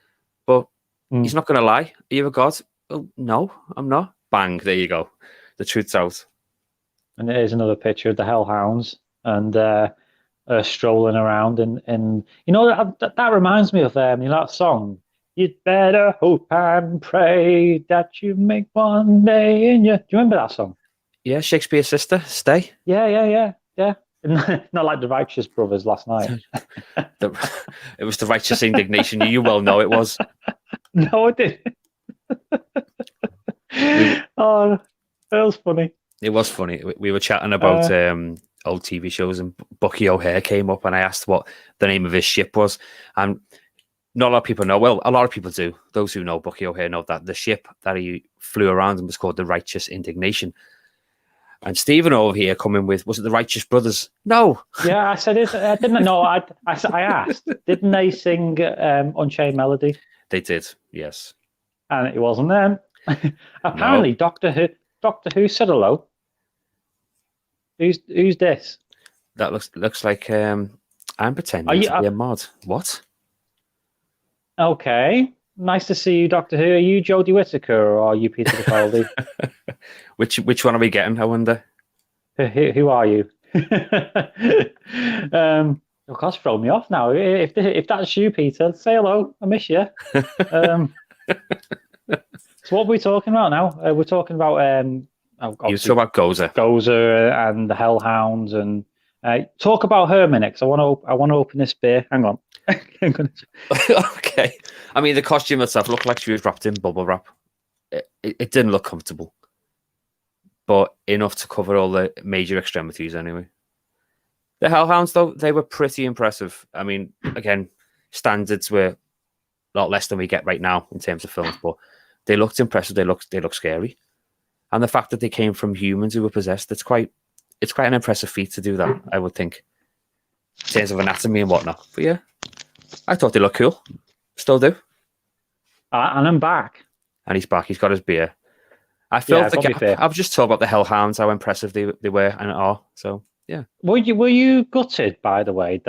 But he's not going to lie. Are you a god? Oh, no, I'm not. Bang, there you go. The truth's out.
And there's another picture of the Hellhounds and strolling around, and that reminds me of that song. You'd better hope and pray that you make one day in you. Do you remember that song?
Yeah, Shakespeare's Sister, Stay.
Yeah. Not like the Righteous Brothers last night.
It was the Righteous Indignation. You well know it was.
No, I didn't. Oh, that was funny.
It was funny. We were chatting about old TV shows, and Bucky O'Hare came up, and I asked what the name of his ship was, and not a lot of people know. Well, a lot of people do. Those who know Bucky O'Hare know that the ship that he flew around in was called the Righteous Indignation. And Stephen over here coming with, was it the Righteous Brothers? No.
Yeah, I said it. I didn't know. I asked. Didn't they sing Unchained Melody?
They did, yes.
And it wasn't them. Apparently, no. Doctor Who said hello. Who's this?
That looks like I'm pretending to be a mod. What?
Okay. Nice to see you, Doctor Who. Are you Jodie Whittaker or are you Peter Capaldi?
Which one are we getting, I wonder?
Who are you? Of course, throw me off now. If that's you, Peter, say hello. I miss you. So what are we talking about now? We're talking about
you talk about
Gozer and the Hellhounds, and talk about her a minute. Cause I want to open this beer. Hang on.
Okay. I mean, the costume itself looked like she was wrapped in bubble wrap. It didn't look comfortable, but enough to cover all the major extremities anyway. The Hellhounds, though, they were pretty impressive. I mean, again, standards were a lot less than we get right now in terms of films, but they looked impressive. They looked scary, and the fact that they came from humans who were possessed, it's quite an impressive feat to do that, I would think, in terms of anatomy and whatnot. But yeah, I thought they looked cool. Still do.
And I'm back.
And he's back. He's got his beer. I felt the gap. I was just talking about the Hellhounds, how impressive they were and are. So yeah.
Were you gutted, by the way?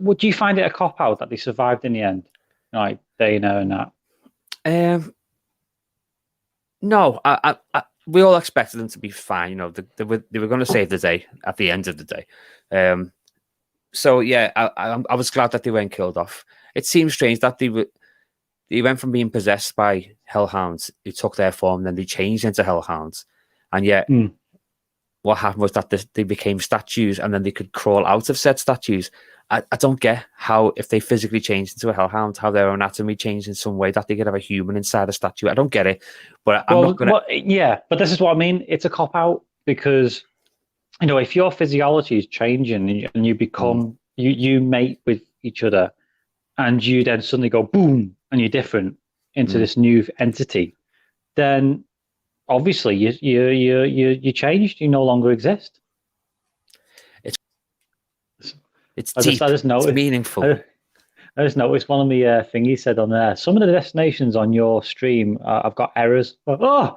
Would you find it a cop out that they survived in the end, like Dana and that? No, we all expected them to be fine. They were going to save the day at the end of the day. So yeah, I was glad that they weren't killed off. It seems strange that they went from being possessed by Hellhounds, who took their form, then they changed into Hellhounds, and yet what happened was that they became statues, and then they could crawl out of said statues. I don't get how, if they physically changed into a Hellhound, how their anatomy changed in some way that they could have a human inside a statue. I don't get it, but I'm not going to... Yeah, but this is what I mean. It's a cop-out because, if your physiology is changing and you become, you mate with each other, and you then suddenly go boom, and you're different into this new entity, then obviously you changed. You no longer exist.
It's
I
deep.
just noticed,
it's meaningful.
I just noticed one of the thing he said on there. Some of the destinations on your stream, I've got errors. Oh,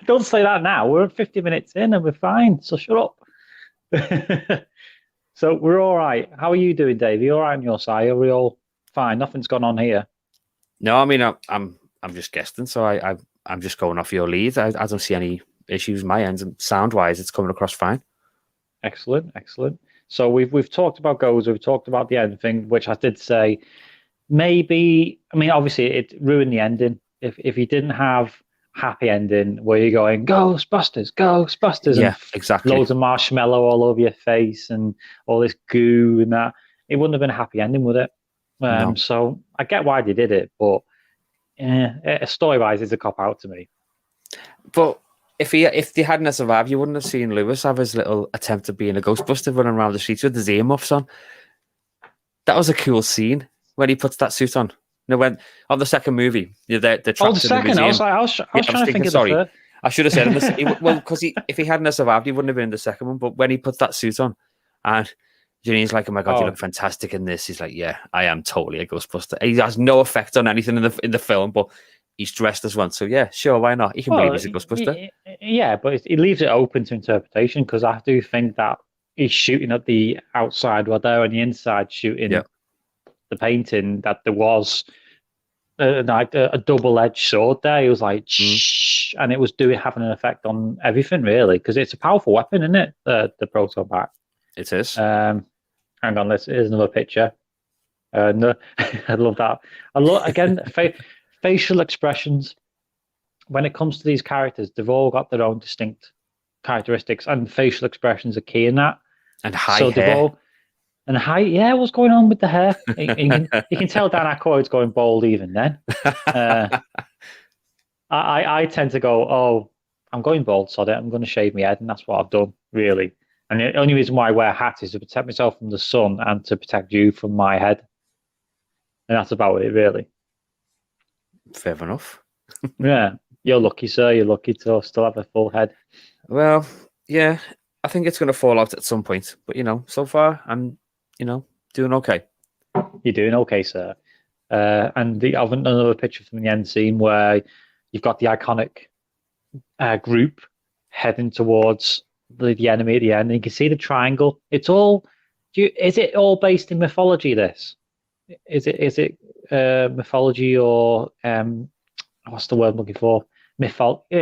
don't say that now. We're 50 minutes in and we're fine. So shut up. So we're all right. How are you doing, Dave? Are you all right on your side? Are we all fine? Nothing's gone on here.
No, I mean I'm just guessing, so I'm just going off your lead. I don't see any issues my end, and sound wise, it's coming across fine.
Excellent, excellent. So we've talked about goals, we've talked about the end thing, which I did say maybe. I mean, obviously, it ruined the ending. If you didn't have happy ending where you're going Ghostbusters, Ghostbusters,
Yeah,
and
exactly.
loads of marshmallow all over your face and all this goo and that, it wouldn't have been a happy ending, would it?
No.
So I get why they did it, but story-wise, it's a cop out to me.
But if they hadn't survived, you wouldn't have seen Lewis have his little attempt at being a Ghostbuster running around the streets with his earmuffs on. That was a cool scene when he puts that suit on. No, when on the second movie, they're trapped
Oh, the
in the
second.
museum.
I was trying to think of
sorry.
the third.
I should have said because if he hadn't survived, he wouldn't have been in the second one. But when he puts that suit on, and Janine's like, "Oh my god, you look fantastic in this." He's like, "Yeah, I am totally a Ghostbuster." He has no effect on anything in the film, but he's dressed as one. So yeah, sure, why not? He can believe he's a Ghostbuster.
Yeah, but it leaves it open to interpretation because I do think that he's shooting at the outside while they're on the inside shooting the painting. That there was a double-edged sword there. He was like, shh, and it was having an effect on everything really because it's a powerful weapon, isn't it? The proton pack.
It is.
Hang on, here's another picture. No, I love that. I love again facial expressions. When it comes to these characters, they've all got their own distinct characteristics, and facial expressions are key in that.
And hair.
Yeah, what's going on with the hair? You can tell Dan Aykroyd's going bald even then. I tend to go, oh, I'm going bald, sod it. I'm going to shave my head, and that's what I've done, really. And the only reason why I wear a hat is to protect myself from the sun and to protect you from my head. And that's about it, really.
Fair enough.
Yeah, you're lucky, sir. You're lucky to still have a full head.
Well, yeah, I think it's going to fall out at some point. But, so far, I'm, doing okay.
You're doing okay, sir. And I've another picture from the end scene where you've got the iconic group heading towards the enemy at the end. And you can see the triangle. It's all... Is it all based in mythology, this? Is it mythology or... what's the word I'm looking for?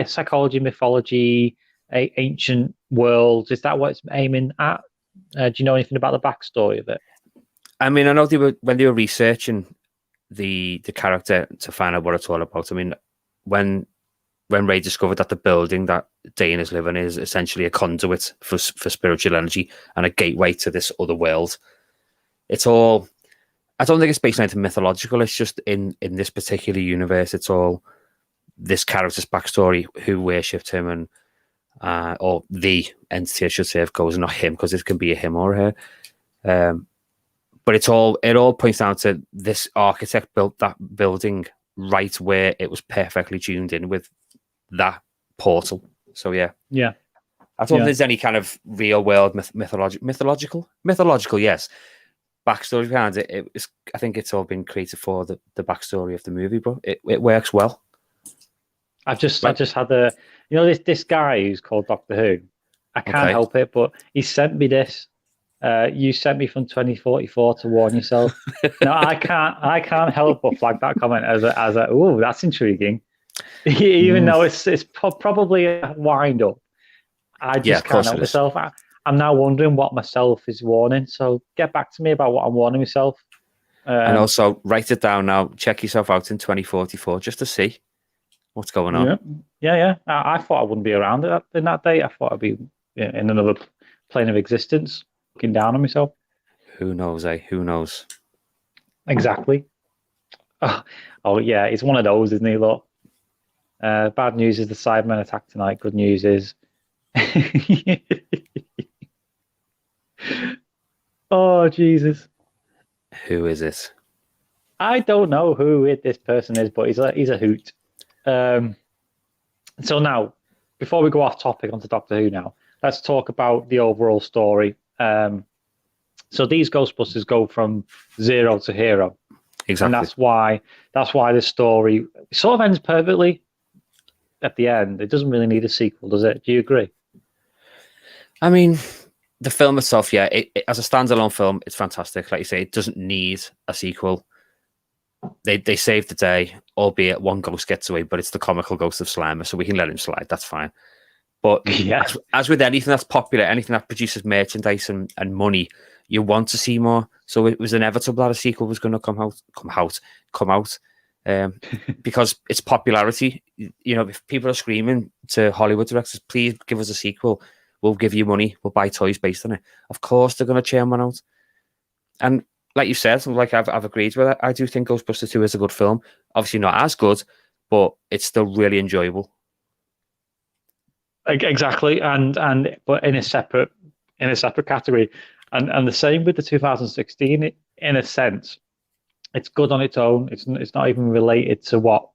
Psychology, mythology, ancient worlds. Is that what it's aiming at? Do you know anything about the backstory of it?
I mean, I know when they were researching the character to find out what it's all about. I mean, when Ray discovered that the building that Dane is living in is essentially a conduit for spiritual energy and a gateway to this other world. It's all... I don't think it's based on anything mythological. It's just in this particular universe, it's all this character's backstory, who worshipped him, and or the entity, I should say, of goes, not him, because it can be a him or a her. But it all points down to this architect built that building right where it was perfectly tuned in with that portal. So yeah. I don't think there's any kind of real world mythological, yes. Backstory behind it. I think it's all been created for the backstory of the movie, but it works well. I just had this guy who's called Doctor Who. I can't help it, but he sent me this. You sent me from 2044 to warn yourself. No, I can't help but flag that comment as a oh, that's intriguing. Even though it's probably a wind up. I just can't help myself. I'm now wondering what myself is warning. So get back to me about what I'm warning myself. And also write it down now. Check yourself out in 2044 just to see what's going on.
Yeah. I thought I wouldn't be around in that day. I thought I'd be in another plane of existence, looking down on myself.
Who knows, eh? Who knows?
Exactly. Oh yeah, it's one of those, isn't he? Look. Bad news is the Cybermen attack tonight. Good news is... Oh, Jesus.
Who is it?
I don't know who this person is, but he's a hoot. So now, before we go off topic onto Doctor Who now, let's talk about the overall story. So So these Ghostbusters go from 0 to hero.
Exactly.
And that's why this story sort of ends perfectly at the end. It doesn't really need a sequel, does it? Do you agree?
I mean, the film itself, yeah, as a standalone film, it's fantastic. Like you say, it doesn't need a sequel. They saved the day, albeit one ghost gets away, but it's the comical ghost of Slimer, so we can let him slide. That's fine. But
yeah,
as with anything that's popular, anything that produces merchandise and money, you want to see more. So it was inevitable that a sequel was going to come out, because it's popularity. You know, if people are screaming to Hollywood directors, please give us a sequel, we'll give you money, we'll buy toys based on it. Of course, they're going to churn one out. And like you said, like I've agreed with it, I do think Ghostbusters 2 is a good film. Obviously not as good, but it's still really enjoyable.
Exactly, but in a separate category, and the same with the 2016. In a sense, it's good on its own. It's not even related to what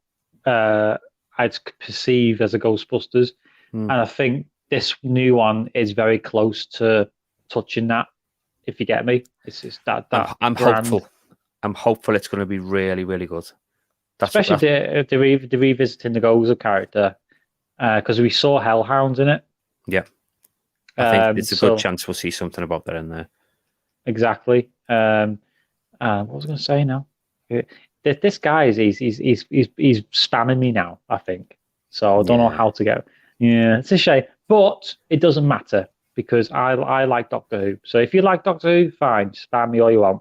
I'd perceive as a Ghostbusters, and I think this new one is very close to touching that. If you get me, it's that
I'm hopeful. I'm hopeful it's going to be really, really good.
Especially the revisiting the Gozer character, because we saw Hellhounds in it.
Yeah, I think it's a good chance we'll see something about that in there.
Exactly. What was I going to say now? This guy is he's spamming me now, I think. So I don't know how to go. Yeah, it's a shame, but it doesn't matter because I like Doctor Who. So if you like Doctor Who, fine, spam me all you want.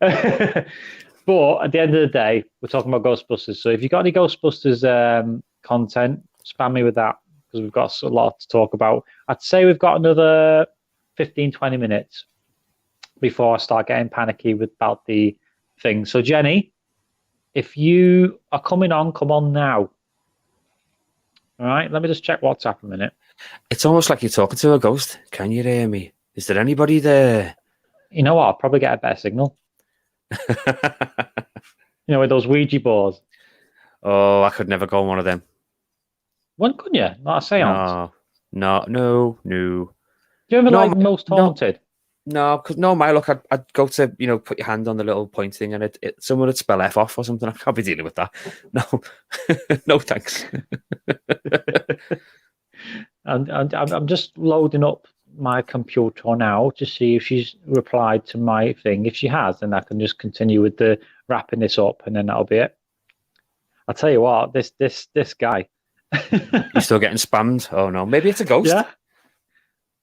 But at the end of the day, we're talking about Ghostbusters. So if you've got any Ghostbusters content, spam me with that because we've got a lot to talk about. I'd say we've got another 15, 20 minutes before I start getting panicky about the thing. So Jenny, if you are coming on, come on now. All right, let me just check WhatsApp a minute.
It's almost like you're talking to a ghost. Can you hear me? Is there anybody there?
You know what? I'll probably get a better signal. You know, with those Ouija boards.
Oh, I could never go on one of them.
When couldn't you? Not a seance.
No.
Do you ever like Most Haunted?
No, because my luck, I'd go to, put your hand on the little point thing and someone would spell F off or something. I can't be dealing with that. No, no thanks.
And I'm just loading up my computer now to see if she's replied to my thing. If she has, then I can just continue with the wrapping this up, and then that'll be it. I'll tell you what, this guy.
You're still getting spammed? Oh no, maybe it's a ghost.
Yeah.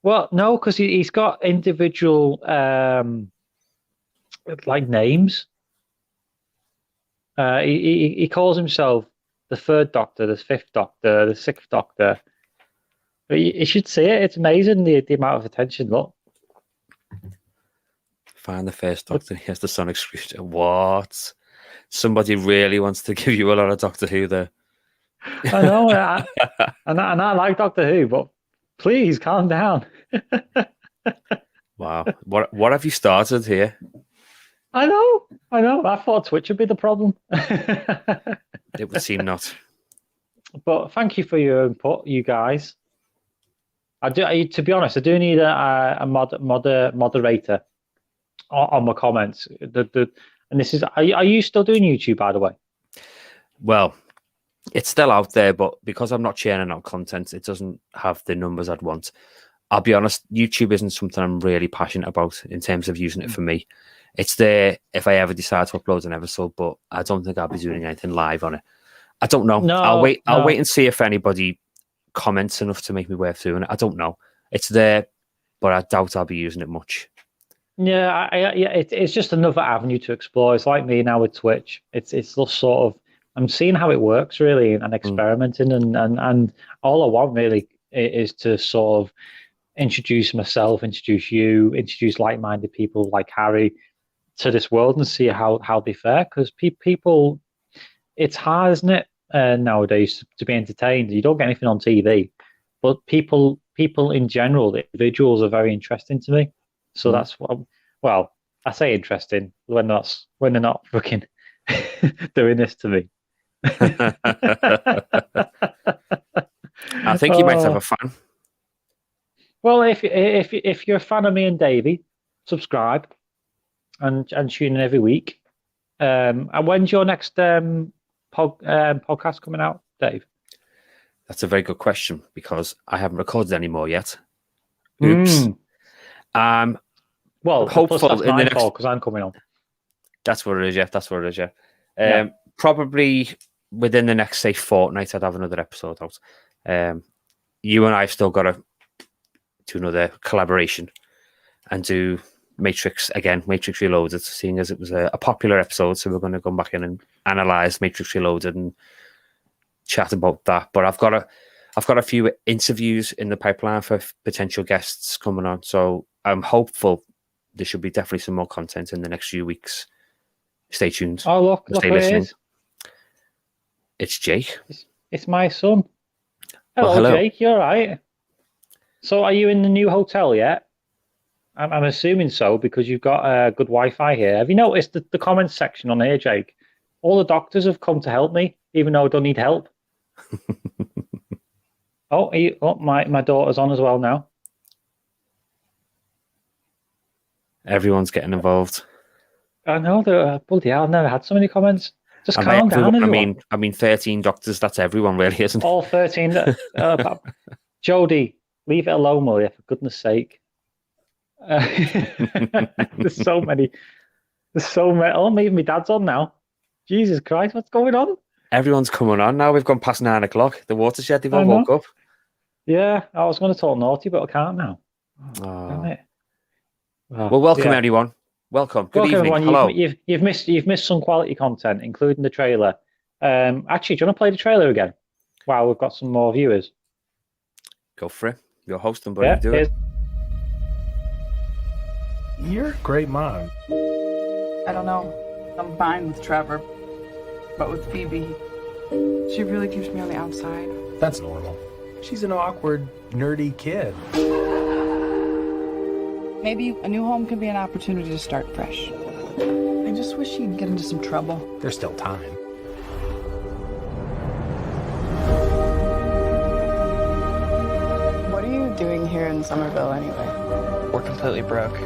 Well, no, because he's got individual like names. He calls himself the Third Doctor, the Fifth Doctor, the Sixth Doctor. But you should see it. It's amazing the amount of attention. Look.
Find the First Doctor. He has the Sonic Screwdriver. What? Somebody really wants to give you a lot of Doctor Who there.
I know, and I like Doctor Who, but please calm down.
Wow, what have you started here?
I know. I thought Twitch would be the problem.
It would seem not.
But thank you for your input, you guys. To be honest, I do need a moderator on my comments. And this is. Are you still doing YouTube, by the way?
Well, it's still out there, but because I'm not churning out content, it doesn't have the numbers I'd want. I'll be honest, YouTube isn't something I'm really passionate about in terms of using it for me. It's there if I ever decide to upload an episode, but I don't think I'll be doing anything live on it. I don't know. I'll wait and see if anybody comments enough to make me worth doing it. I don't know. It's there, but I doubt I'll be using it much.
Yeah, it's just another avenue to explore. It's like me now with Twitch. It's just sort of, I'm seeing how it works really and experimenting and all I want really is to sort of introduce myself, introduce you, introduce like-minded people like Harry to this world and see how they fare, because people, it's hard, isn't it, nowadays to be entertained. You don't get anything on TV, but people in general, the individuals are very interesting to me. So that's what, well, I say interesting when they're not fucking doing this to me.
I think you might have a fan.
Well, if you're a fan of me and Davey, subscribe. and tune in every week. And when's your next podcast coming out, Dave?
That's a very good question because I haven't recorded any more yet. Oops.
Well,
hopeful
that's
in the
my
next...
fault because I'm coming on.
That's what it is, yeah. That's what it is, yeah. Probably within the next, say, fortnight, I'd have another episode out. You and I have still got to do another collaboration and do Matrix Reloaded, seeing as it was a popular episode. So we're going to go back in and analyze Matrix Reloaded and chat about that. But I've got a few interviews in the pipeline for potential guests coming on. So I'm hopeful there should be definitely some more content in the next few weeks. Stay tuned.
Oh, look
stay
who
listening.
it is.
It's Jake.
It's my son. Hello, Jake. You all right? So are you in the new hotel yet? I'm assuming so because you've got good Wi-Fi here. Have you noticed the comments section on here, Jake? All the doctors have come to help me, even though I don't need help. My daughter's on as well now.
Everyone's getting involved.
I know. Bloody hell, I've never had so many comments. Just calm down, everyone.
I mean, 13 doctors, that's everyone, really, isn't it?
All 13. Jodie, leave it alone, will you, for goodness sake. There's so many. Oh, even my dad's on now. Jesus Christ, what's going on?
Everyone's coming on now. We've gone past 9 o'clock. The watershed, they've all woke up.
Yeah, I was going to talk naughty, but I can't now. Damn it.
Well, welcome, everyone. Welcome. Good evening.
Everyone.
Hello.
You've missed some quality content, including the trailer. Actually, do you want to play the trailer again? Wow, we've got some more viewers.
Go for it. You're hosting, buddy. Do it.
You're a great mom.
I don't know. I'm fine with Trevor, but with Phoebe, she really keeps me on the outside.
That's normal. She's an awkward, nerdy kid.
Maybe a new home can be an opportunity to start fresh. I just wish she'd get into some trouble.
There's still time.
What are you doing here in Somerville anyway?
We're completely broke,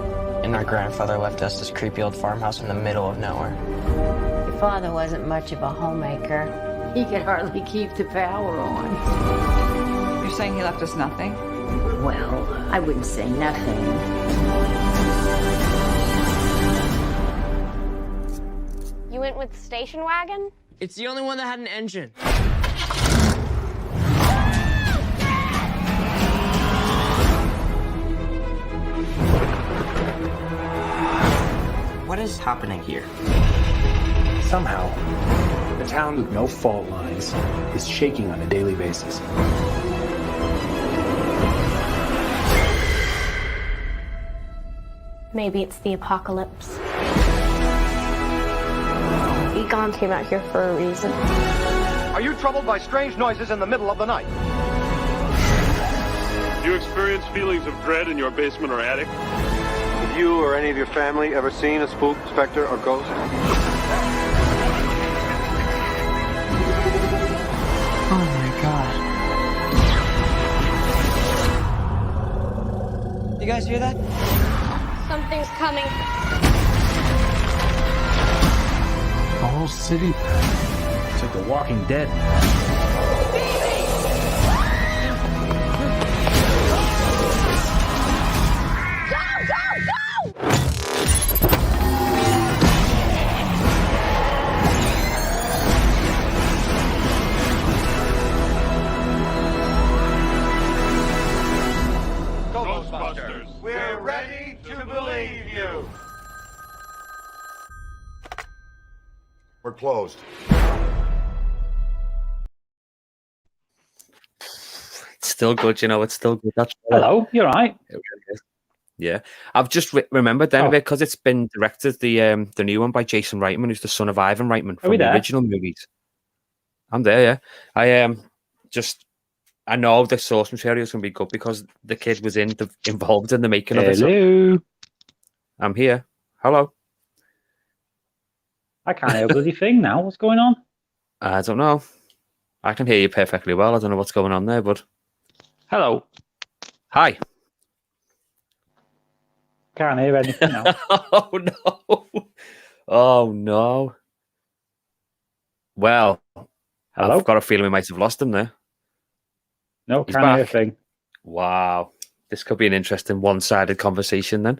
and our grandfather left us this creepy old farmhouse in the middle of nowhere.
Your father wasn't much of a homemaker. He could hardly keep the power on.
You're saying he left us nothing?
Well, I wouldn't say nothing.
You went with the station wagon?
It's the only one that had an engine. What is happening here?
Somehow, the town with no fault lines is shaking on a daily basis.
Maybe it's the apocalypse.
Egon came out here for a reason.
Are you troubled by strange noises in the middle of the night?
Do you experience feelings of dread in your basement or attic?
Have you or any of your family ever seen a spook, specter, or ghost?
Oh my God.
You guys hear that?
Something's coming.
The whole city. It's like The Walking Dead.
Ghostbusters.
We're ready to believe you.
We're closed.
It's still good, it's still good.
Hello, you're right.
It really is. Yeah, I've just remembered then a bit because it's been directed, the new one by Jason Reitman, who's the son of Ivan Reitman from the original movies. I'm there, yeah. I know the source material is going to be good because the kid was involved in the making of it.
Hello.
I'm here. Hello.
I can't hear a bloody thing now. What's going on?
I don't know. I can hear you perfectly well. I don't know what's going on there, but...
Hello.
Hi.
Can't hear anything now.
Oh no! Oh no! Well,
Hello?
I've got a feeling we might have lost him there.
No,
He's
can't hear a
back.
thing.
Wow, this could be an interesting one-sided conversation then.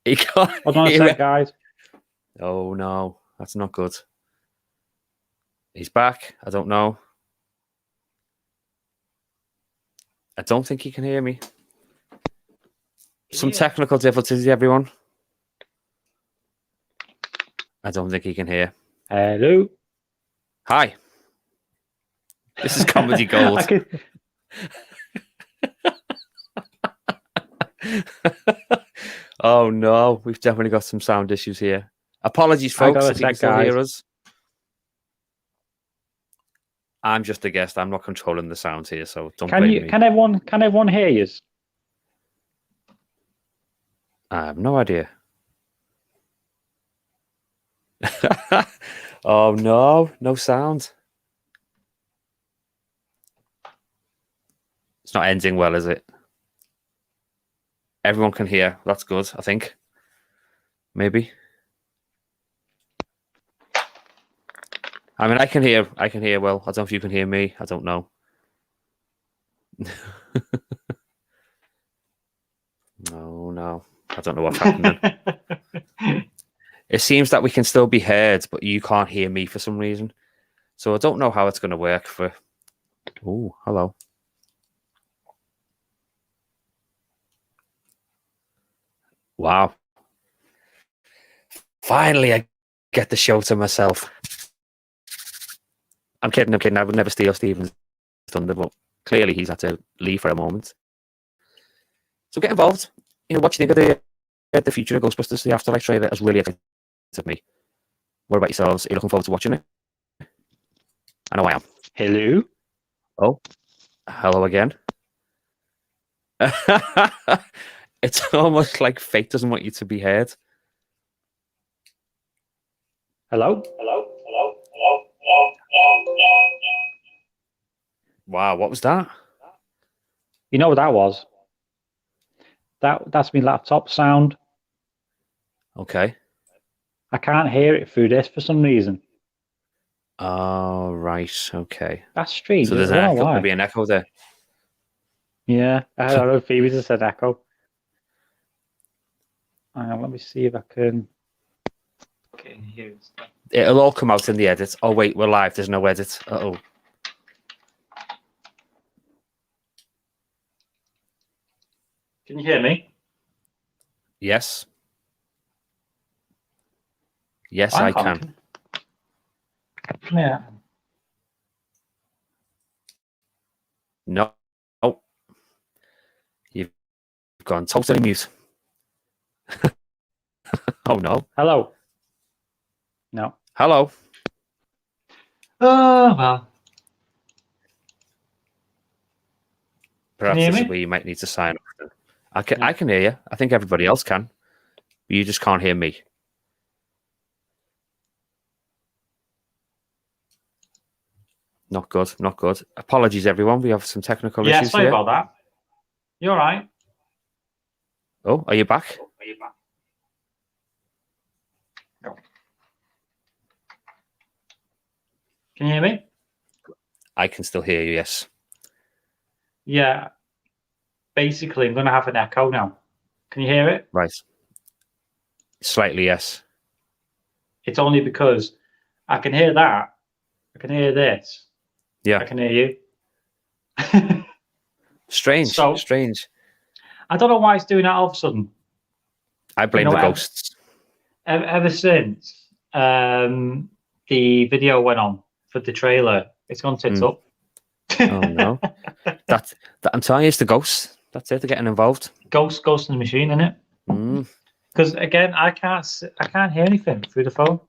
He can't
Hold on a
hear
sec,
it.
guys.
Oh no, that's not good. He's back. I don't know. I don't think he can hear me. Some technical difficulties, everyone. I don't think he can hear.
Hello?
Hi. This is comedy gold. Oh no, we've definitely got some sound issues here. Apologies, folks, if you can still hear us. I'm just a guest. I'm not controlling the sound here, so don't blame me.
Can everyone hear you?
I have no idea. Oh no, no sound. It's not ending well, is it? Everyone can hear. That's good, I think. Maybe. I mean, I can hear well. I don't know if you can hear me. I don't know. No. I don't know what's happening. It seems that we can still be heard, but you can't hear me for some reason. So I don't know how it's going to work for... Oh, hello. Wow. Finally, I get the show to myself. I'm kidding. I would never steal Stephen's thunder, but clearly he's had to leave for a moment. So get involved. You know, what do you think of the future of Ghostbusters? The Afterlife trailer has really excited me. What about yourselves? Are you looking forward to watching it? I know I am.
Hello?
Oh, hello again. It's almost like fate doesn't want you to be heard.
Hello?
Wow, what was that?
You know what that was? That's my laptop sound.
Okay.
I can't hear it through this for some reason.
Oh, right. Okay.
That's strange.
So there's an echo. There'll be an echo there.
Yeah. I don't know. Phoebe just said echo. Hang on, let me see if I can get in here.
It'll all come out in the edit. Oh, wait, we're live. There's no edit. Uh-oh.
Can you hear me?
Yes. Yes, I can.
Yeah.
No. Oh. You've gone totally mute. Oh, no.
Hello? No.
Hello.
Oh, well.
Perhaps
Can you hear
this is
me?
where you might need to sign off. I can hear you. I think everybody else can. But you just can't hear me. Not good. Not good. Apologies, everyone. We have some technical issues
sorry
here.
about that. You all right?
Oh, are you back?
No. Can you hear me?
I can still hear you, yes.
Yeah. Basically, I'm going to have an echo now. Can you hear it?
Right. Slightly, yes.
It's only because I can hear that. I can hear this.
Yeah.
I can hear you.
Strange. Strange.
I don't know why it's doing that all of a sudden.
I blame the ghosts.
Ever since the video went on for the trailer, it's gone tits up.
Oh no! That I'm telling you, it's the ghosts. That's it. They're getting involved.
Ghost in the machine, isn't it? Because again, I can't hear anything through the phone.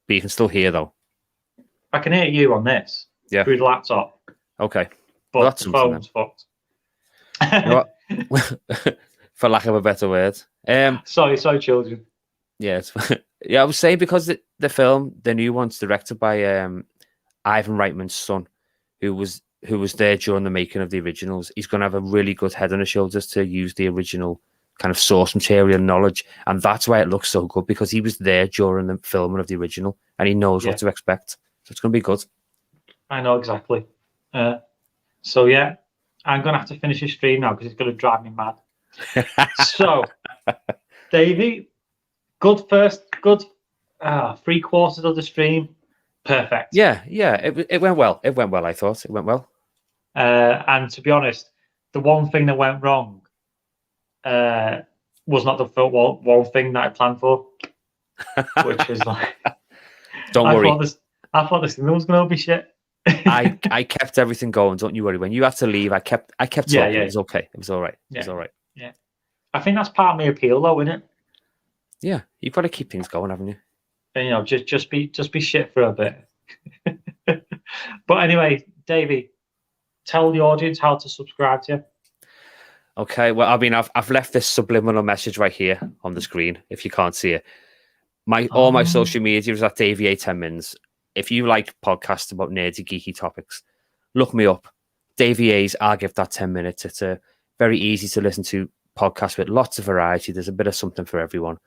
But you can still hear though.
I can hear you on this through the laptop.
Okay,
but
well, that's
the phone's fucked.
You know what? For lack of a better word.
Sorry, children.
Yeah, I was saying because the film, the new one's directed by Ivan Reitman's son, who who was there during the making of the originals, he's going to have a really good head on his shoulders to use the original kind of source material knowledge. And that's why it looks so good, because he was there during the filming of the original and he knows what to expect. So it's going to be good.
I know exactly. So yeah, I'm going to have to finish this stream now because it's going to drive me mad. So, Davey, good 3/4 of the stream. Perfect.
Yeah, it went well. It went well, I thought. It went well.
And to be honest, the one thing that went wrong was not the one thing that I planned for, which was like...
Don't worry.
I thought this thing was going to be shit.
I kept everything going, don't you worry. When you had to leave, I kept talking.
Yeah.
It was okay. It was all right.
Yeah.
It was all right.
Yeah. I think that's part of my appeal, though, isn't it?
Yeah, you've got to keep things going, haven't you?
And, you know, just be shit for a bit. But anyway, Davey, tell the audience how to subscribe to you.
Okay, well, I mean, I've left this subliminal message right here on the screen, if you can't see it. All my social media is at Davey A 10 Mins. If you like podcasts about nerdy, geeky topics, look me up. Davey A's I'll Give That 10 Minutes. It's a very easy to listen to podcast with lots of variety. There's a bit of something for everyone.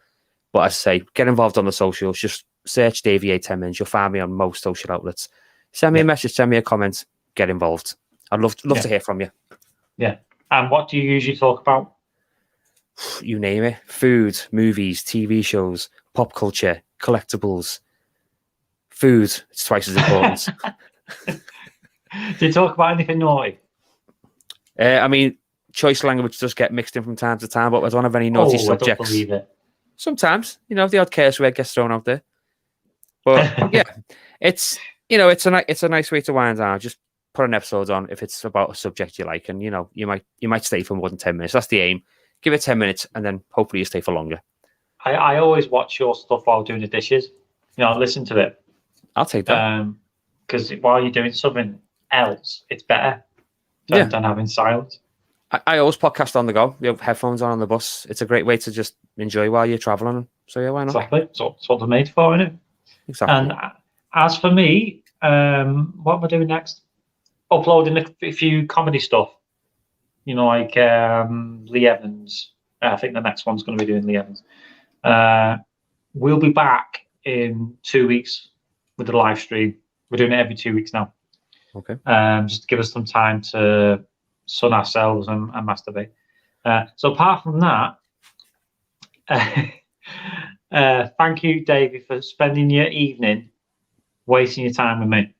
But as I say, get involved on the socials. Just search Davey A 10 Mins. You'll find me on most social outlets. Send me a message, send me a comment, get involved. I'd love to hear from you.
Yeah. And what do you usually talk about?
You name it. Food, movies, TV shows, pop culture, collectibles. Food, it's twice as important.
Do you talk about anything naughty?
I mean, choice language does get mixed in from time to time, but I don't have any naughty subjects.
I don't believe it.
Sometimes, you know, the odd curse word gets thrown out there. But yeah, it's a nice way to wind down. Just put an episode on if it's about a subject you like, and you know, you might stay for more than 10 minutes. That's the aim. Give it 10 minutes, and then hopefully you stay for longer.
I always watch your stuff while doing the dishes. You know, listen to it.
I'll take that.
Because while you're doing something else, it's better than having silence.
I always podcast on the go. You have headphones on the bus. It's a great way to just enjoy while you're traveling. So yeah, why not?
Exactly. So it's what they're made for, isn't it?
Exactly.
And as for me, what am I doing next? Uploading a few comedy stuff. You know, like Lee Evans. I think the next one's going to be doing Lee Evans. We'll be back in 2 weeks with the live stream. We're doing it every 2 weeks now.
Okay.
Just to give us some time to sun ourselves and masturbate. So apart from that, thank you, Davey, for spending your evening wasting your time with me.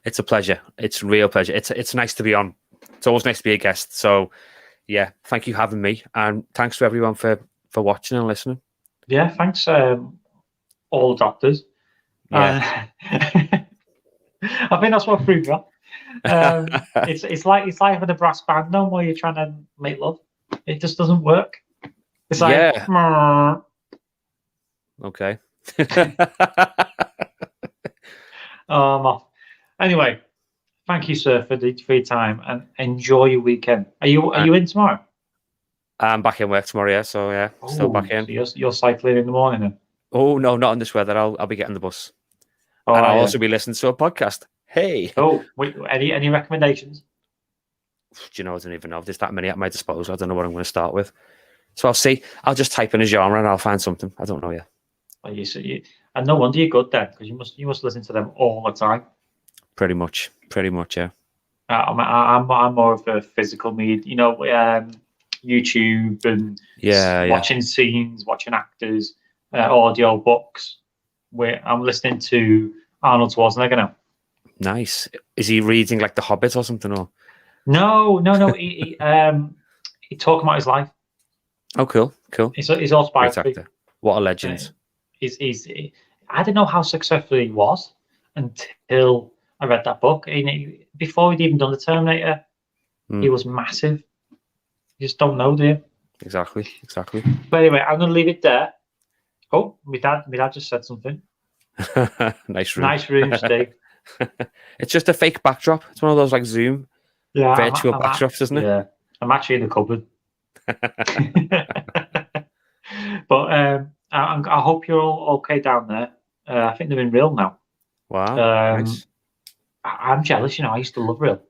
It's a pleasure. It's a real pleasure. It's nice to be on. It's always nice to be a guest. So yeah, thank you for having me, and thanks to everyone for watching and listening.
Yeah, thanks all the doctors. Yeah. I think that's what threw me off. It's like having a brass band on while you're trying to make love. It just doesn't work. It's like
okay.
I'm off. Anyway, thank you, sir, for your time, and enjoy your weekend. Are you in tomorrow?
I'm back in work tomorrow, yeah. So yeah, still back in.
So you're cycling in the morning then?
Oh no, not in this weather. I'll be getting the bus.
Oh,
and I'll also be listening to a podcast. Hey.
Oh, wait, any recommendations?
Do you know, I don't even know. There's that many at my disposal. I don't know what I'm going to start with. So I'll see. I'll just type in a genre and I'll find something. I don't know yet.
Well, and no wonder you're good then, because you must listen to them all the time.
Pretty much, yeah.
I'm more of a physical media, you know, YouTube and watching scenes, watching actors, audio books. I'm listening to Arnold Schwarzenegger now.
Nice. Is he reading like The Hobbit or something? Or
no. He talking about his life.
Oh, cool.
His autobiography.
What a legend.
I didn't know how successful he was until I read that book. Before he'd even done the Terminator, he was massive. You just don't know, do you?
Exactly.
But anyway, I'm going to leave it there. Oh, my dad just said something.
Nice room.
Nice room, Steve.
It's just a fake backdrop. It's one of those like Zoom virtual backdrops, isn't it?
Yeah, I'm actually in the cupboard. But I hope you're all okay down there. I think they're in real now.
Wow. Nice.
I'm jealous, you know. I used to love Rill.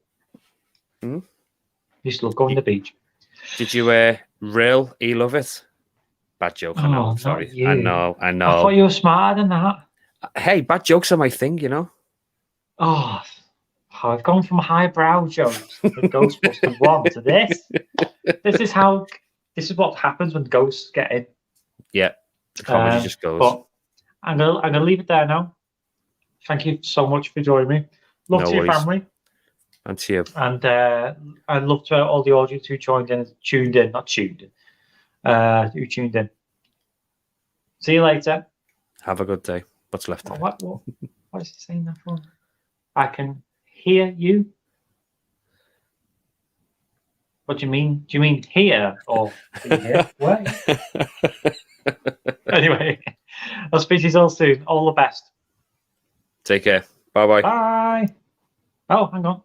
Hmm?
Used to love going to the beach.
Did you Rill? You love it? Bad joke. I know.
Oh,
I'm sorry.
not you.
I know.
I thought you were smarter than that.
Hey, bad jokes are my thing, you know.
Oh, I've gone from highbrow jokes to Ghostbusters 1 to this. This is what happens when ghosts get in.
Yeah, the comedy just goes.
But I'm gonna leave it there now. Thank you so much for joining me. Love
No
to your
worries.
family.
And to you.
And I'd love to all the audience who tuned in. Who tuned in. See you later.
Have a good day. What's left of it?
What is he saying that for? I can hear you. What do you mean? Do you mean here or here? Where? Anyway, I'll speak to you all soon. All the best.
Take care. Bye-bye.
Bye. Oh, hang on.